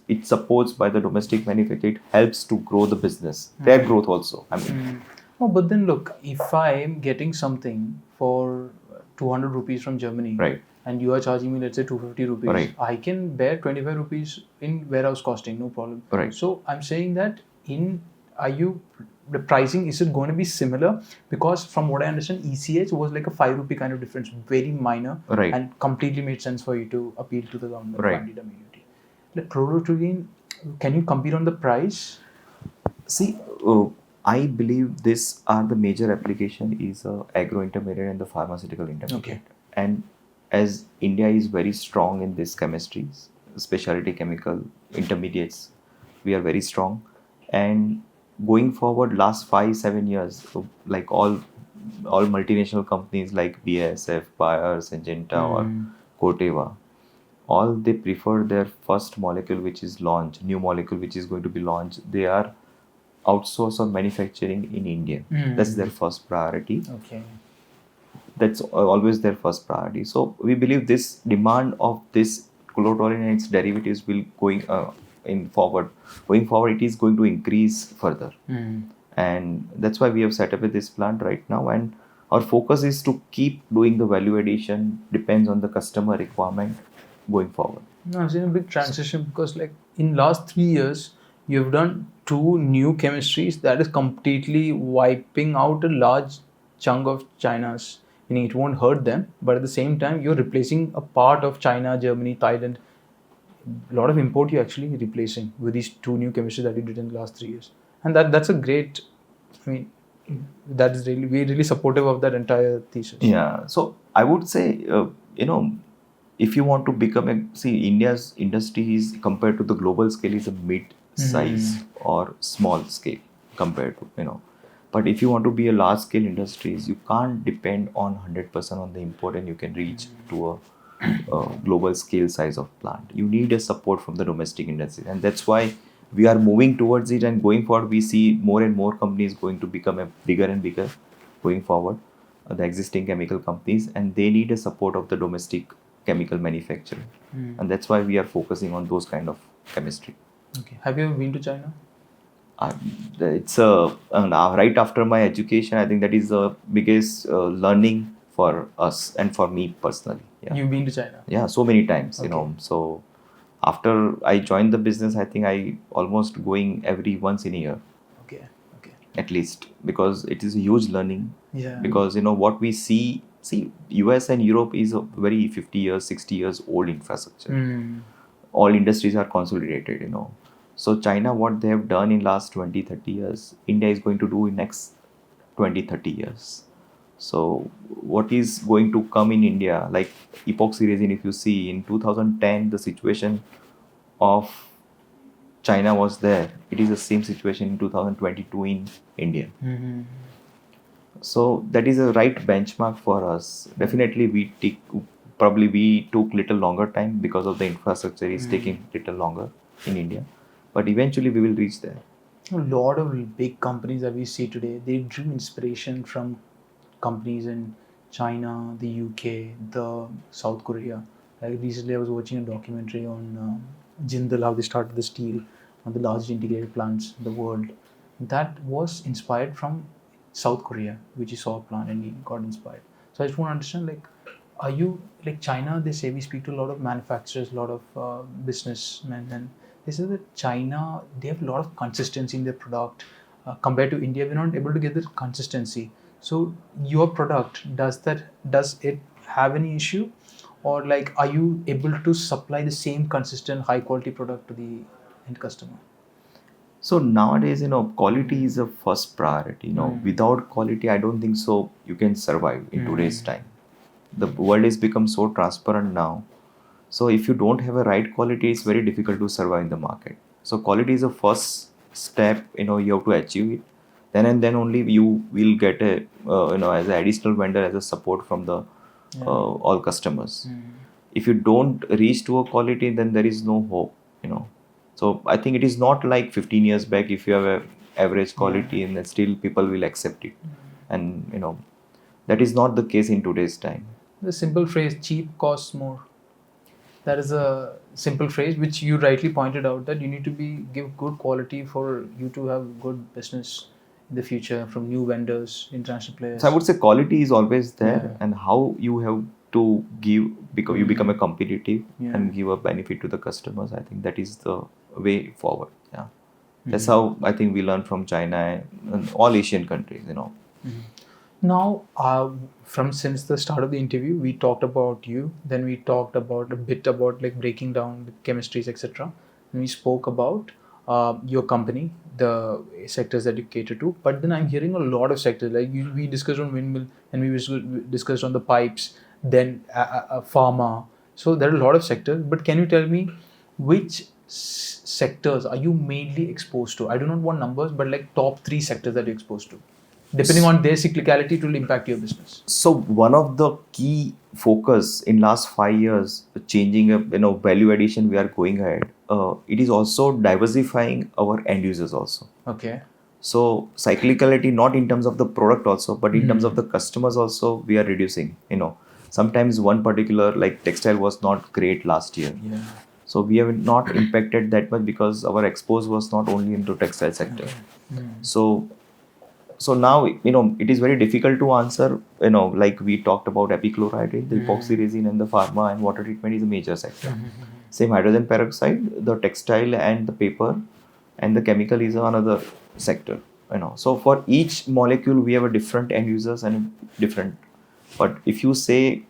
it supports by the domestic manufacturer. It helps to grow the business, their growth also. I mean. Oh, but then look, if I am getting something for 200 rupees from Germany, Right. and you are charging me, let's say, 250 rupees, Right. I can bear 25 rupees in warehouse costing, no problem. Right. So I'm saying that the pricing, is it going to be similar? Because from what I understand, ECH was like a 5 rupee kind of difference, very minor, Right. and completely made sense for you to appeal to the government. Right. Funded immunity. The chlorotoluene, can you compete on the price? See, I believe these are the major application is agro intermediate and the pharmaceutical intermediate. Okay. And as India is very strong in these chemistries, specialty chemical intermediates, we are very strong. And going forward, last 5-7 years, like all multinational companies like BASF, Bayer, Syngenta, or Corteva, all they prefer their first molecule which is launched, new molecule which is going to be launched, they are outsource or manufacturing in India. That's their first priority. Okay. That's always their first priority. So we believe this demand of this chlorotoluene and its derivatives will going forward, it is going to increase further. And that's why we have set up this plant right now, and our focus is to keep doing the value addition, depends on the customer requirement going forward. No, I've seen a big transition because, like, in last 3 years, you've done 2 new chemistries that is completely wiping out a large chunk of China's. Meaning, it won't hurt them, but at the same time, you're replacing a part of China, Germany, Thailand. A lot of import you're actually replacing with these 2 new chemistries that you did in the last 3 years, and that's a great. I mean, that is we're really supportive of that entire thesis. Yeah. So I would say, if you want to become India's industry is compared to the global scale is a mid-size or small scale compared to, but if you want to be a large scale industries, you can't depend on 100% on the import, and you can reach to a global scale size of plant. You need a support from the domestic industry, and that's why we are moving towards it. And going forward, we see more and more companies going to become a bigger and bigger going forward. The existing chemical companies, and they need a support of the domestic chemical manufacturing, and that's why we are focusing on those kind of chemistry. Okay. Have you ever been to China? It's right after my education. I think that is the biggest learning for us and for me personally. Yeah. You've been to China? Yeah, so many times, Okay. So after I joined the business, I think I almost going every once in a year Okay. Okay. at least, because it is a huge learning. Yeah. Because what we see US and Europe is a very 50 years, 60 years old infrastructure. All industries are consolidated. So China, what they have done in last 20, 30 years, India is going to do in next 20, 30 years. So what is going to come in India, like epoxy resin, if you see in 2010, the situation of China was there. It is the same situation in 2022 in India. So that is a right benchmark for us. Definitely we took little longer time because of the infrastructure is taking little longer in India. But eventually we will reach there. A lot of big companies that we see today, they drew inspiration from companies in China, the UK, the South Korea. Like recently, I was watching a documentary on Jindal, how they started the steel, one of the largest integrated plants in the world. That was inspired from South Korea, which you saw a plant and he got inspired. So I just want to understand, like, are you like China? They say we speak to a lot of manufacturers, a lot of businessmen, and they say that China, they have a lot of consistency in their product compared to India. We're not able to get the consistency. So your product, does it have any issue, or like are you able to supply the same consistent high quality product to the end customer? So nowadays, quality is a first priority. Without quality, I don't think so you can survive in today's time. The world has become so transparent now. So if you don't have a right quality, it's very difficult to survive in the market. So quality is the first step. You have to achieve it. Then and then only you will get a as an additional vendor, as a support from the all customers. If you don't reach to a quality, then there is no hope. So I think it is not like 15 years back. If you have a average quality, and then still people will accept it, and that is not the case in today's time. The simple phrase "cheap costs more." That is a simple phrase which you rightly pointed out, that you need to give good quality for you to have good business in the future from new vendors, international players. So I would say quality is always there, Yeah. and how you have to give, because you become a competitive Yeah. and give a benefit to the customers. I think that is the way forward. Yeah, that's how I think we learn from China and all Asian countries. Now, from since the start of the interview, we talked about you. Then we talked about a bit about like breaking down the chemistries, etc. And we spoke about your company, the sectors that you cater to. But then I'm hearing a lot of sectors. Like we discussed on windmill, and we discussed on the pipes. Then pharma. So there are a lot of sectors. But can you tell me which sectors are you mainly exposed to? I do not want numbers, but like top 3 sectors that you're exposed to. Depending on their cyclicality, it will impact your business. So one of the key focus in last 5 years, changing up, value addition, we are going ahead. It is also diversifying our end users also. Okay. So cyclicality, not in terms of the product also, but in terms of the customers also, we are reducing. Sometimes one particular like textile was not great last year. Yeah. So we have not impacted that much because our expose was not only into textile sector. So now, it is very difficult to answer, like we talked about epichlorohydrin, the epoxy resin, and the pharma and water treatment is a major sector. Same hydrogen peroxide, the textile and the paper and the chemical is another sector. So for each molecule, we have a different end users and different. But if you say,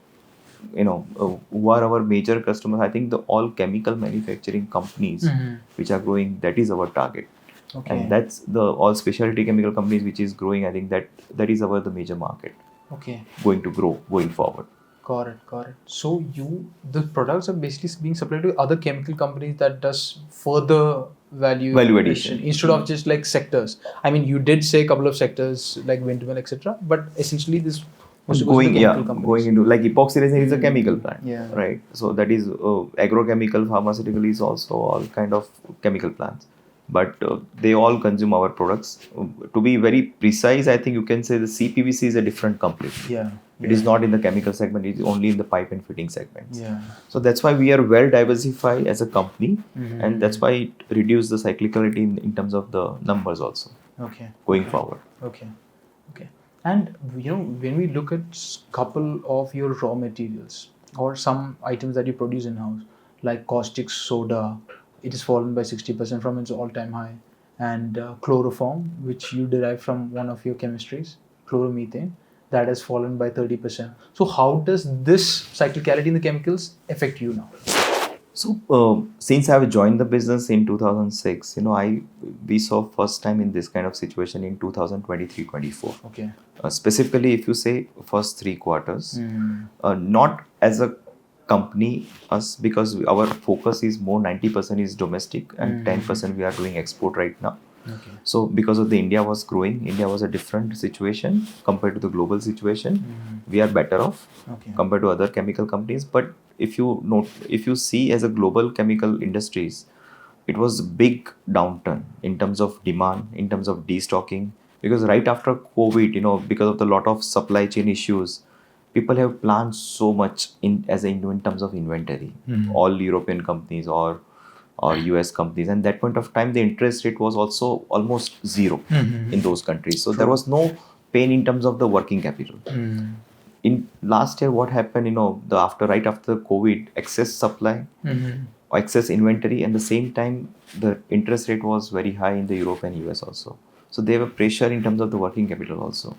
who are our major customers, I think the all chemical manufacturing companies which are growing, that is our target. Okay. And that's the all specialty chemical companies which is growing. I think that is the major market. Okay. Going to grow going forward. Got it. So the products are basically being supplied to other chemical companies that does further value addition instead of just like sectors. I mean, you did say a couple of sectors like windmill, etc. But essentially, this Was it the chemical companies? Going into like epoxy resin is a chemical plant, Yeah. right? So that is agrochemical, pharmaceutical is also all kind of chemical plants, but they all consume our products. To be very precise, I think you can say the CPVC is a different company. Yeah. It is not in the chemical segment; it is only in the pipe and fitting segments. Yeah. So that's why we are well diversified as a company, and that's why it reduces the cyclicality in terms of the numbers also. Okay. Going forward. Okay. Okay. And when we look at couple of your raw materials or some items that you produce in house, like caustic soda, it has fallen by 60% from its all-time high, and chloroform, which you derive from one of your chemistries, chloromethane, that has fallen by 30%. So how does this cyclicality in the chemicals affect you now? So since I've joined the business in 2006, we saw first time in this kind of situation in 2023-24. Okay. Specifically, if you say first 3 quarters, not as a company us, because our focus is more 90% is domestic and 10% we are doing export right now. Okay. So because of the India was growing, India was a different situation compared to the global situation. We are better off compared to other chemical companies. But if you see as a global chemical industries, it was big downturn in terms of demand, in terms of destocking. Because right after COVID, because of the lot of supply chain issues, people have planned so much in terms of inventory. All European companies or US companies, and that point of time the interest rate was also almost zero in those countries. So there was no pain in terms of the working capital. In last year, what happened? Right after the COVID, excess supply, excess inventory, and the same time the interest rate was very high in the Europe and US also. So they have a pressure in terms of the working capital also,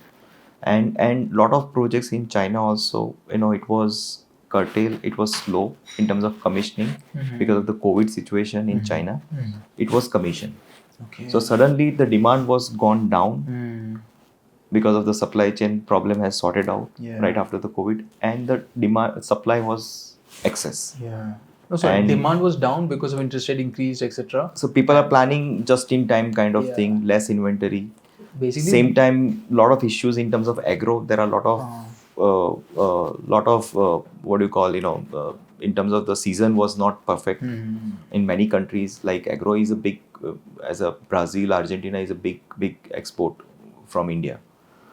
and lot of projects in China also. It was curtailed. It was slow in terms of commissioning because of the COVID situation in China. It was commissioned. Okay. So suddenly the demand was gone down because of the supply chain problem has sorted out right after the COVID, and the demand supply was excess. Yeah. No, so And demand was down because of interest rate increase, etc. So people are planning just in time kind of thing, less inventory. Basically, Same time, lot of issues in terms of agro. There are lot of what do you call, in terms of the season was not perfect in many countries. Like agro is a big, as a Brazil, Argentina is a big export from India.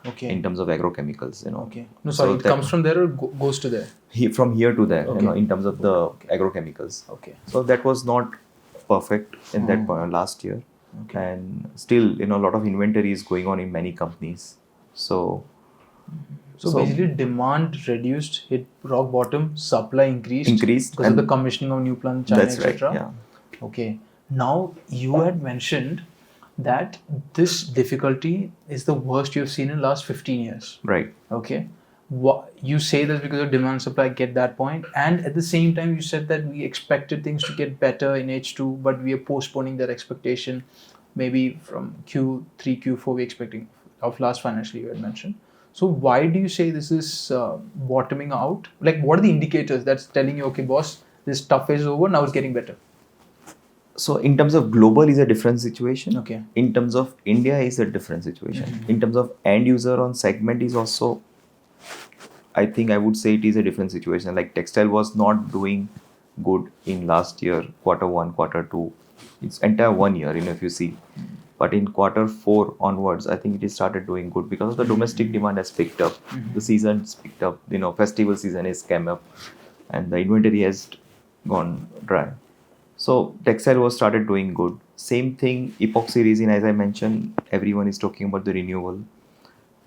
Okay. In terms of agrochemicals, Okay. No, sorry, it comes from there or goes to there? From here to there, Okay. in terms of the agrochemicals. Okay. So that was not perfect in that point last year. Okay. And still, a lot of inventory is going on in many companies. So basically, demand reduced, hit rock bottom, supply increased because of the commissioning of new plant, China, that's etc. right. Yeah. Okay. Now you had mentioned that this difficulty is the worst you've seen in last 15 years. Right. Okay. You say that because of demand supply get that point, and at the same time you said that we expected things to get better in H2, but we are postponing that expectation. Maybe from Q3, Q4 we're expecting of last financial year you had mentioned. So why do you say this is bottoming out? Like, what are the indicators that's telling you, okay, boss, this tough phase is over, now it's getting better? So in terms of global is a different situation. Okay. In terms of India is a different situation. In terms of end user on segment is also, I think I would say it is a different situation. Like textile was not doing good in last year, Q1, Q2. It's entire 1 year, if you see. But in Q4 onwards, I think it has started doing good because of the domestic demand has picked up. The season's picked up. Festival season has come up, and the inventory has gone dry. So textile was started doing good. Same thing, epoxy resin, as I mentioned, everyone is talking about the renewal.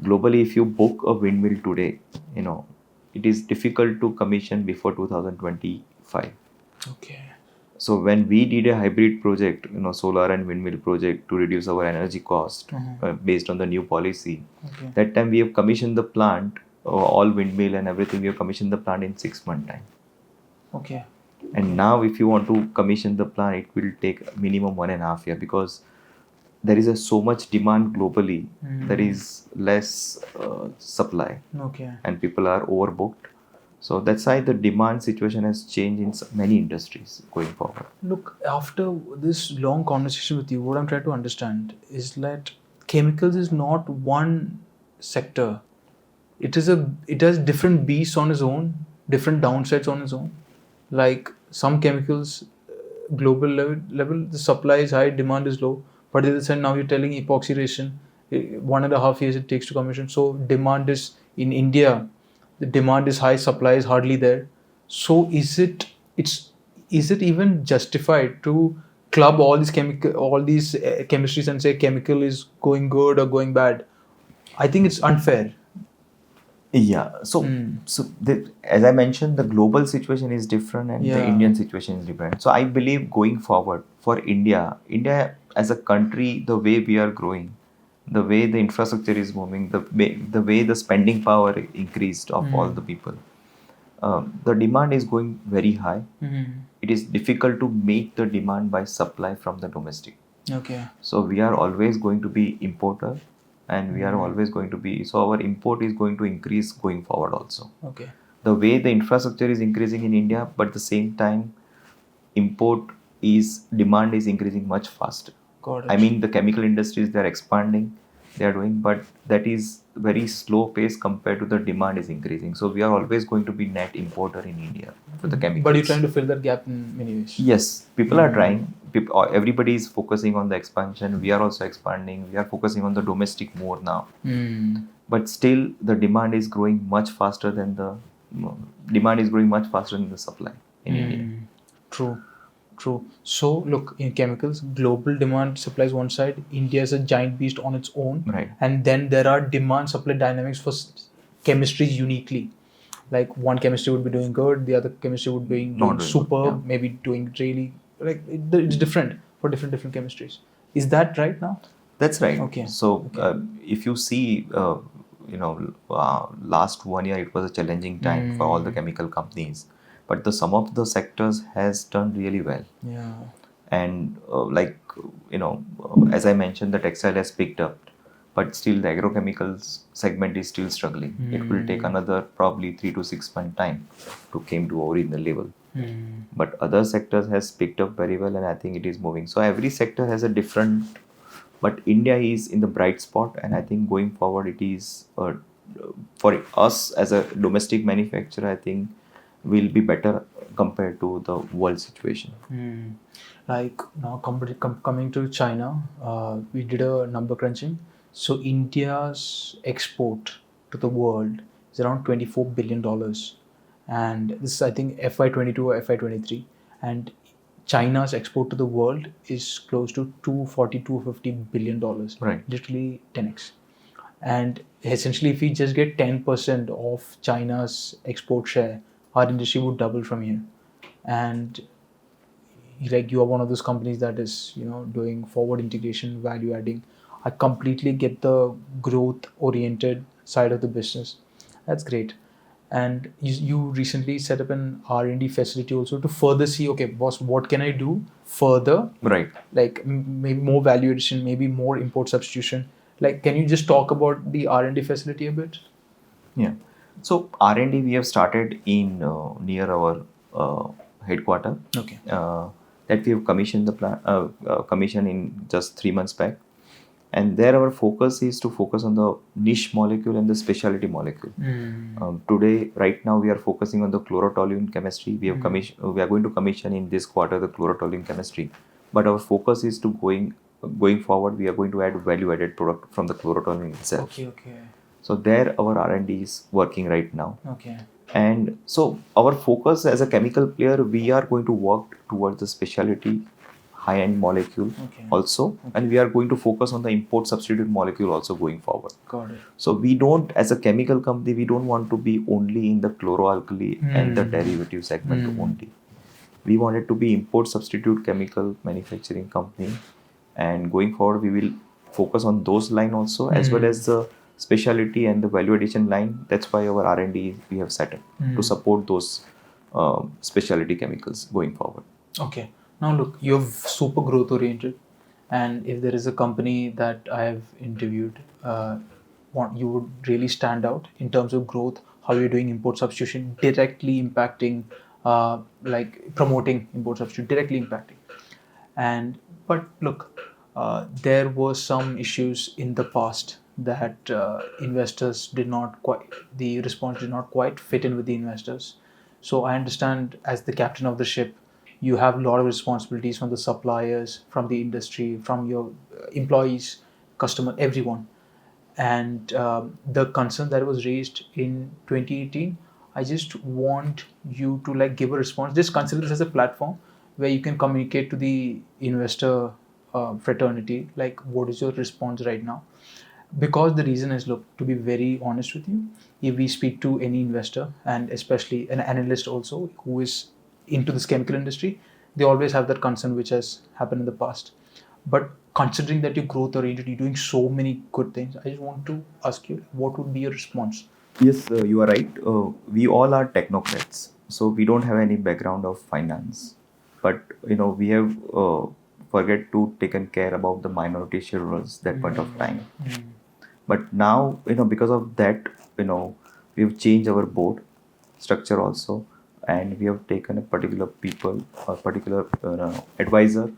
Globally, if you book a windmill today, it is difficult to commission before 2025. Okay. So when we did a hybrid project, solar and windmill project to reduce our energy cost based on the new policy, that time we have commissioned the plant, all windmill and everything, we have commissioned the plant in 6 months time. Okay. And now if you want to commission the plant, it will take minimum 1.5 years because there is so much demand globally. There is less supply. Okay. And people are overbooked. So that's why the demand situation has changed in many industries going forward. Look, after this long conversation with you, what I'm trying to understand is that chemicals is not one sector it has different beasts on its own, different downsides on its own. Like some chemicals, global level, the supply is high, demand is low. But at the other side, now you're telling epoxy resin, 1.5 years it takes to commission. So demand is in India, the demand is high, supply is hardly there. So is it even justified to club all these chemistries and say chemical is going good or going bad? I think it's unfair. Yeah. As I mentioned, the global situation is different and the Yeah. Indian situation is different. So I believe going forward for India as a country, the way we are growing, the way the infrastructure is moving, the way the spending power increased of all the people, the demand is going very high. It is difficult to meet the demand by supply from the domestic. Okay. So we are always going to be importer, and we are always going to be, so our import is going to increase going forward also. Okay. The way the infrastructure is increasing in India, but at the same time, demand is increasing much faster. Got it. I mean, the chemical industries, they are expanding, they are doing, but that is very slow pace compared to the demand is increasing. So we are always going to be net importer in India for the chemicals. But you're trying to fill that gap in many ways. Yes, people are trying. Everybody is focusing on the expansion. We are also expanding. We are focusing on the domestic more now. But still, the demand is growing much faster than the supply in India. True. So look, in chemicals, global demand supplies one side. India is a giant beast on its own, Right. and then there are demand supply dynamics for chemistries uniquely. Like one chemistry would be doing good, the other chemistry would be Not doing doing good, superb, yeah. maybe doing really it's different for different chemistries. Is that right now? That's right. Okay. So if you see, last 1 year it was a challenging time for all the chemical companies, but some of the sectors has done really well. Yeah. And as I mentioned, the textile has picked up, but still the agrochemicals segment is still struggling. It will take another probably 3 to 6 month time to come to original level. But other sectors has picked up very well, and I think it is moving. So every sector has a different, but India is in the bright spot, and I think going forward it is for us as a domestic manufacturer, I think will be better compared to the world situation. Like now coming to China, we did a number crunching. So India's export to the world is around $24 billion, and this is I think FY22 or FY23, and China's export to the world is close to $240-250 billion, Right. literally 10x. And essentially, if we just get 10% of China's export share, our industry would double from here. And like you are one of those companies that is doing forward integration, value adding. I completely get the growth oriented side of the business. That's great. And you recently set up an R&D facility also to further see, okay boss, what can I do further, Right. like maybe more value addition, maybe more import substitution. Like, can you just talk about the R&D facility a bit? Yeah. So R&D we have started in near our headquarter. Okay. That we have commissioned the plan, commissioned in just 3 months back, and there our focus is to focus on the niche molecule and the specialty molecule. Today, right now, we are focusing on the chlorotoluene chemistry. We have we are going to commission in this quarter the chlorotoluene chemistry, but our focus is to going forward. We are going to add value-added product from the chlorotoluene itself. Okay. So there, our R&D is working right now. Okay. And so our focus as a chemical player, we are going to work towards the specialty high-end molecule also, and we are going to focus on the import substitute molecule also going forward. Got it. So we don't, as a chemical company, we don't want to be only in the chloroalkali and the derivative segment only. We wanted to be import substitute chemical manufacturing company, and going forward we will focus on those line also, as well as the specialty and the value addition line. That's why our R&D we have set up to support those specialty chemicals going forward. Okay. Now look, you're super growth oriented, and if there is a company that I have interviewed, you would really stand out in terms of growth, how you're doing import substitution, directly impacting, like promoting import substitute, directly impacting. But look, there were some issues in the past that investors did not quite, the response did not quite fit in with the investors. So I understand as the captain of the ship, you have a lot of responsibilities from the suppliers, from the industry, from your employees, customer, everyone. And the concern that was raised in 2018, I just want you to like give a response. Just consider this as a platform where you can communicate to the investor fraternity, like what is your response right now. Because the reason is, look, to be very honest with you, if we speak to any investor and especially an analyst also who is into this chemical industry, they always have that concern which has happened in the past. But considering that you're growth oriented, you're doing so many good things, I just want to ask you, what would be your response? Yes, you are right. We all are technocrats, so we don't have any background of finance. But we have forget to taken care about the minority shareholders that point of time. But now, because of that, we've changed our board structure also, and we have taken a particular people or particular advisor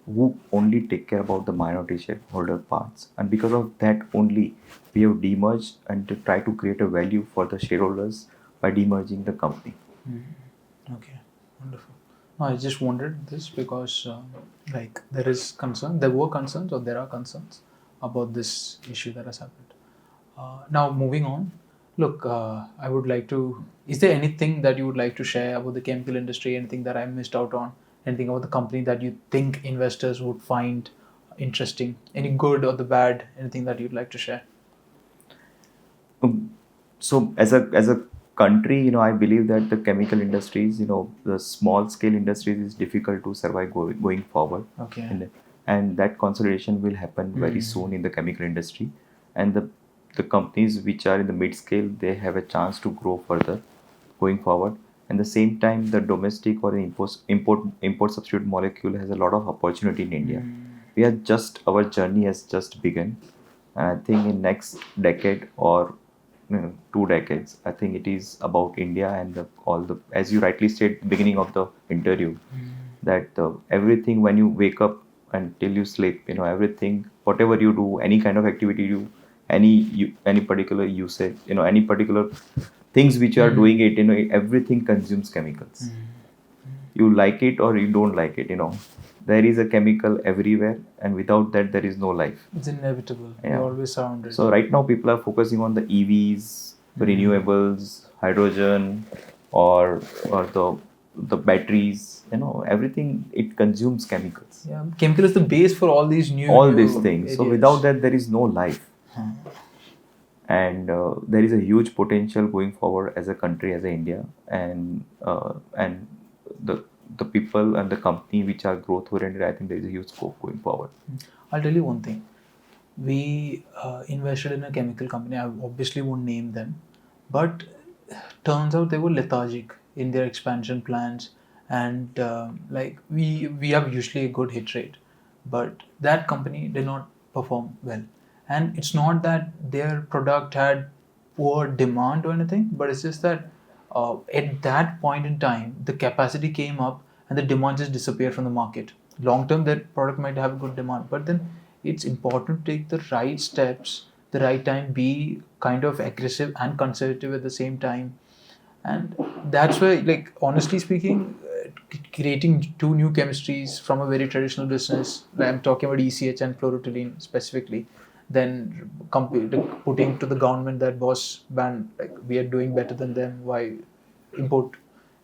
who only take care about the minority shareholder parts. And because of that only, we have demerged and to try to create a value for the shareholders by demerging the company. Okay, wonderful. No, I just wondered this because, like, there were concerns, or there are concerns about this issue that has happened. Now, moving on, look, I would like to. Is there anything that you would like to share about the chemical industry? Anything that I missed out on? Anything about the company that you think investors would find interesting? Any good or the bad? Anything that you'd like to share? So as a country, I believe that the chemical industries, the small scale industries is difficult to survive going forward. Okay. And that consolidation will happen very soon in the chemical industry. And the companies which are in the mid scale, they have a chance to grow further going forward. And the same time, the domestic or import substitute molecule has a lot of opportunity in India. Our journey has just begun. And I think in next decade or 2 decades, I think it is about India and all the, as you rightly said, beginning of the interview, that everything when you wake up until you sleep, everything, whatever you do, any kind of activity you, any particular usage, any particular things which you are doing it, everything consumes chemicals. You like it or you don't like it, there is a chemical everywhere, and without that there is no life. It's inevitable. Yeah. You're always surrounded. So right now people are focusing on the EVs, the renewables, hydrogen, or the batteries. Everything, it consumes chemicals. Yeah, chemical is the base for all these new All new these things. So areas. without that there is no life. And there is a huge potential going forward as a country, as a India, and the people and the company which are growth oriented, I think there is a huge scope going forward. I'll tell you one thing. We invested in a chemical company. I obviously won't name them, but turns out they were lethargic in their expansion plans, and like we have usually a good hit rate, but that company did not perform well. And it's not that their product had poor demand or anything, but it's just that at that point in time, the capacity came up and the demand just disappeared from the market. Long term, that product might have good demand, but then it's important to take the right steps, the right time, be kind of aggressive and conservative at the same time. And that's why, like, honestly speaking, creating two new chemistries from a very traditional business, like I'm talking about ECH and chlorotoluene specifically, then putting to the government that boss ban, like we are doing better than them, why import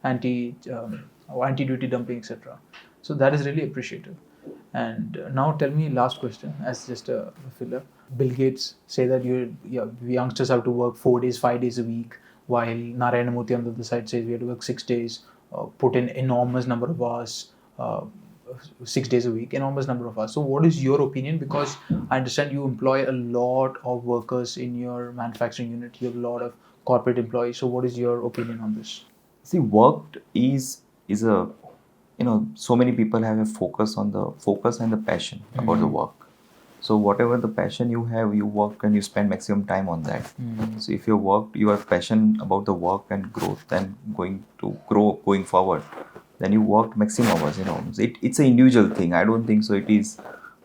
anti-duty dumping, etc. So that is really appreciative. And now tell me, last question as just a filler. Bill Gates say that we youngsters have to work 4 days, 5 days a week, while Narayana Murthy on the other side says we have to work 6 days, put in enormous number of hours, 6 days a week, enormous number of hours. So what is your opinion? Because I understand you employ a lot of workers in your manufacturing unit. You have a lot of corporate employees. So what is your opinion on this? See, work is a, so many people have a focus on the focus and the passion about the work. So whatever the passion you have, you work and you spend maximum time on that. So if you have passion about the work and growth and going to grow going forward, then you work maximum hours. It's an individual thing. I don't think so. It is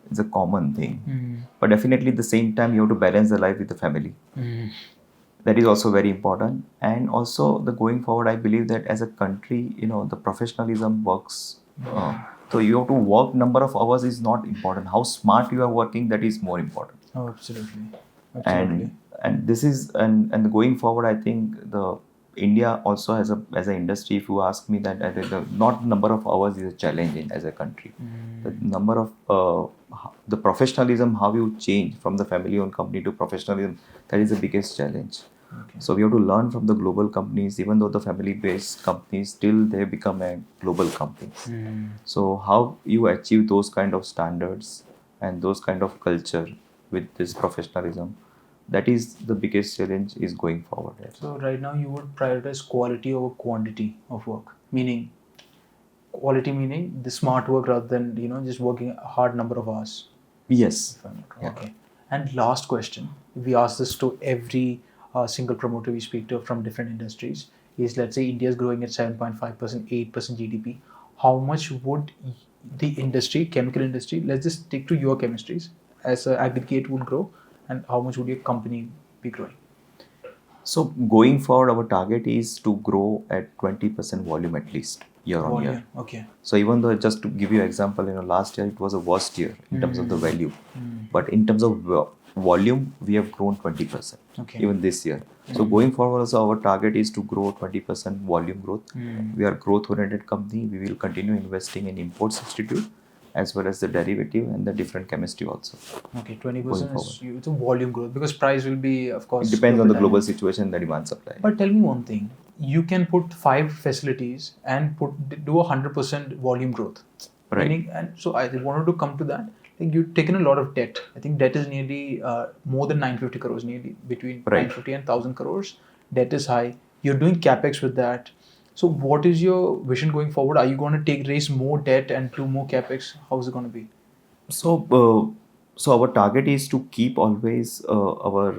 It's a common thing. But definitely at the same time, you have to balance the life with the family. That is also very important. And also the going forward, I believe that as a country, the professionalism works. So you have to work number of hours is not important. How smart you are working, that is more important. Oh, absolutely. And this is and going forward, I think the India also as an industry, if you ask me, that the not number of hours is a challenge as a country. The number of the professionalism, how you change from the family owned company to professionalism, that is the biggest challenge. So we have to learn from the global companies. Even though the family based companies, still they become a global companies. So how you achieve those kind of standards and those kind of culture with this professionalism, that is the biggest challenge is going forward. So right now you would prioritize quality over quantity of work, meaning quality meaning the smart work rather than just working a hard number of hours. Yes. If I'm not wrong. Okay. And last question, we ask this to every single promoter we speak to from different industries, is let's say India is growing at 7.5%, 8% GDP. How much would the industry, chemical industry, let's just stick to your chemistries, as an aggregate would grow, and how much would your company be growing? So going forward, our target is to grow at 20% volume at least year on year. Okay. So even though, just to give you an example, last year it was a worst year in terms of the value, but in terms of volume, we have grown 20%. Okay. Even this year. So going forward, also our target is to grow 20% volume growth. We are growth-oriented company. We will continue investing in import substitute as well as the derivative and the different chemistry also. Okay, 20% is it's a volume growth, because price will be, of course. It depends on the global situation, the demand supply. But tell me one thing, you can put 5 facilities and do 100% volume growth. Right. And so I wanted to come to that. Like, you've taken a lot of debt. I think debt is nearly more than 950 crores, nearly between 950 and 1000 crores. Debt is high. You're doing capex with that. So what is your vision going forward? Are you going to raise more debt and do more capex? How is it going to be? So our target is to keep always our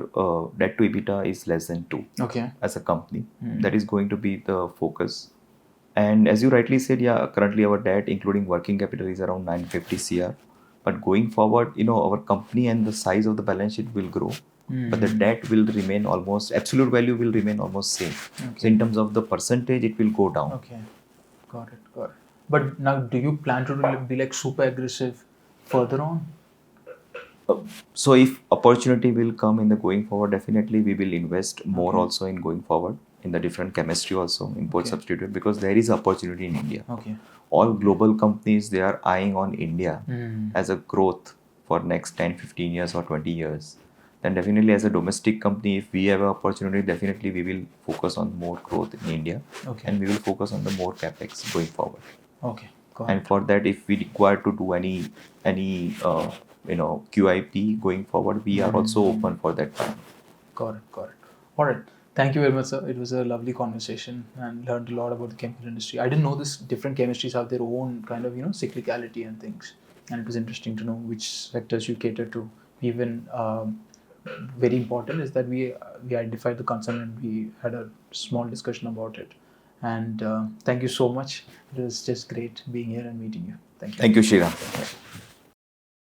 debt to EBITDA is less than 2. Okay. As a company. That is going to be the focus. And as you rightly said, currently our debt, including working capital, is around 950 CR. But going forward, our company and the size of the balance sheet will grow. But the debt will remain almost, absolute value will remain almost same. Okay. So in terms of the percentage, it will go down. Okay, got it. But now, do you plan to be like super aggressive further on? So if opportunity will come in the going forward, definitely we will invest more also in going forward in the different chemistry also, import substitute, because there is opportunity in India. Okay. All global companies, they are eyeing on India as a growth for next 10, 15 years or 20 years. Then definitely as a domestic company, if we have an opportunity, definitely we will focus on more growth in India. Okay. And we will focus on the more capex going forward. Okay. And for that, if we require to do any QIP going forward, we are also open for that time. Got it. All right. Thank you very much, sir. It was a lovely conversation and learned a lot about the chemical industry. I didn't know this different chemistries have their own kind of cyclicality and things, and it was interesting to know which sectors you cater to. Even very important is that we identified the concern and we had a small discussion about it. And thank you so much. It was just great being here and meeting you. Thank you. Thank you, Sreeram.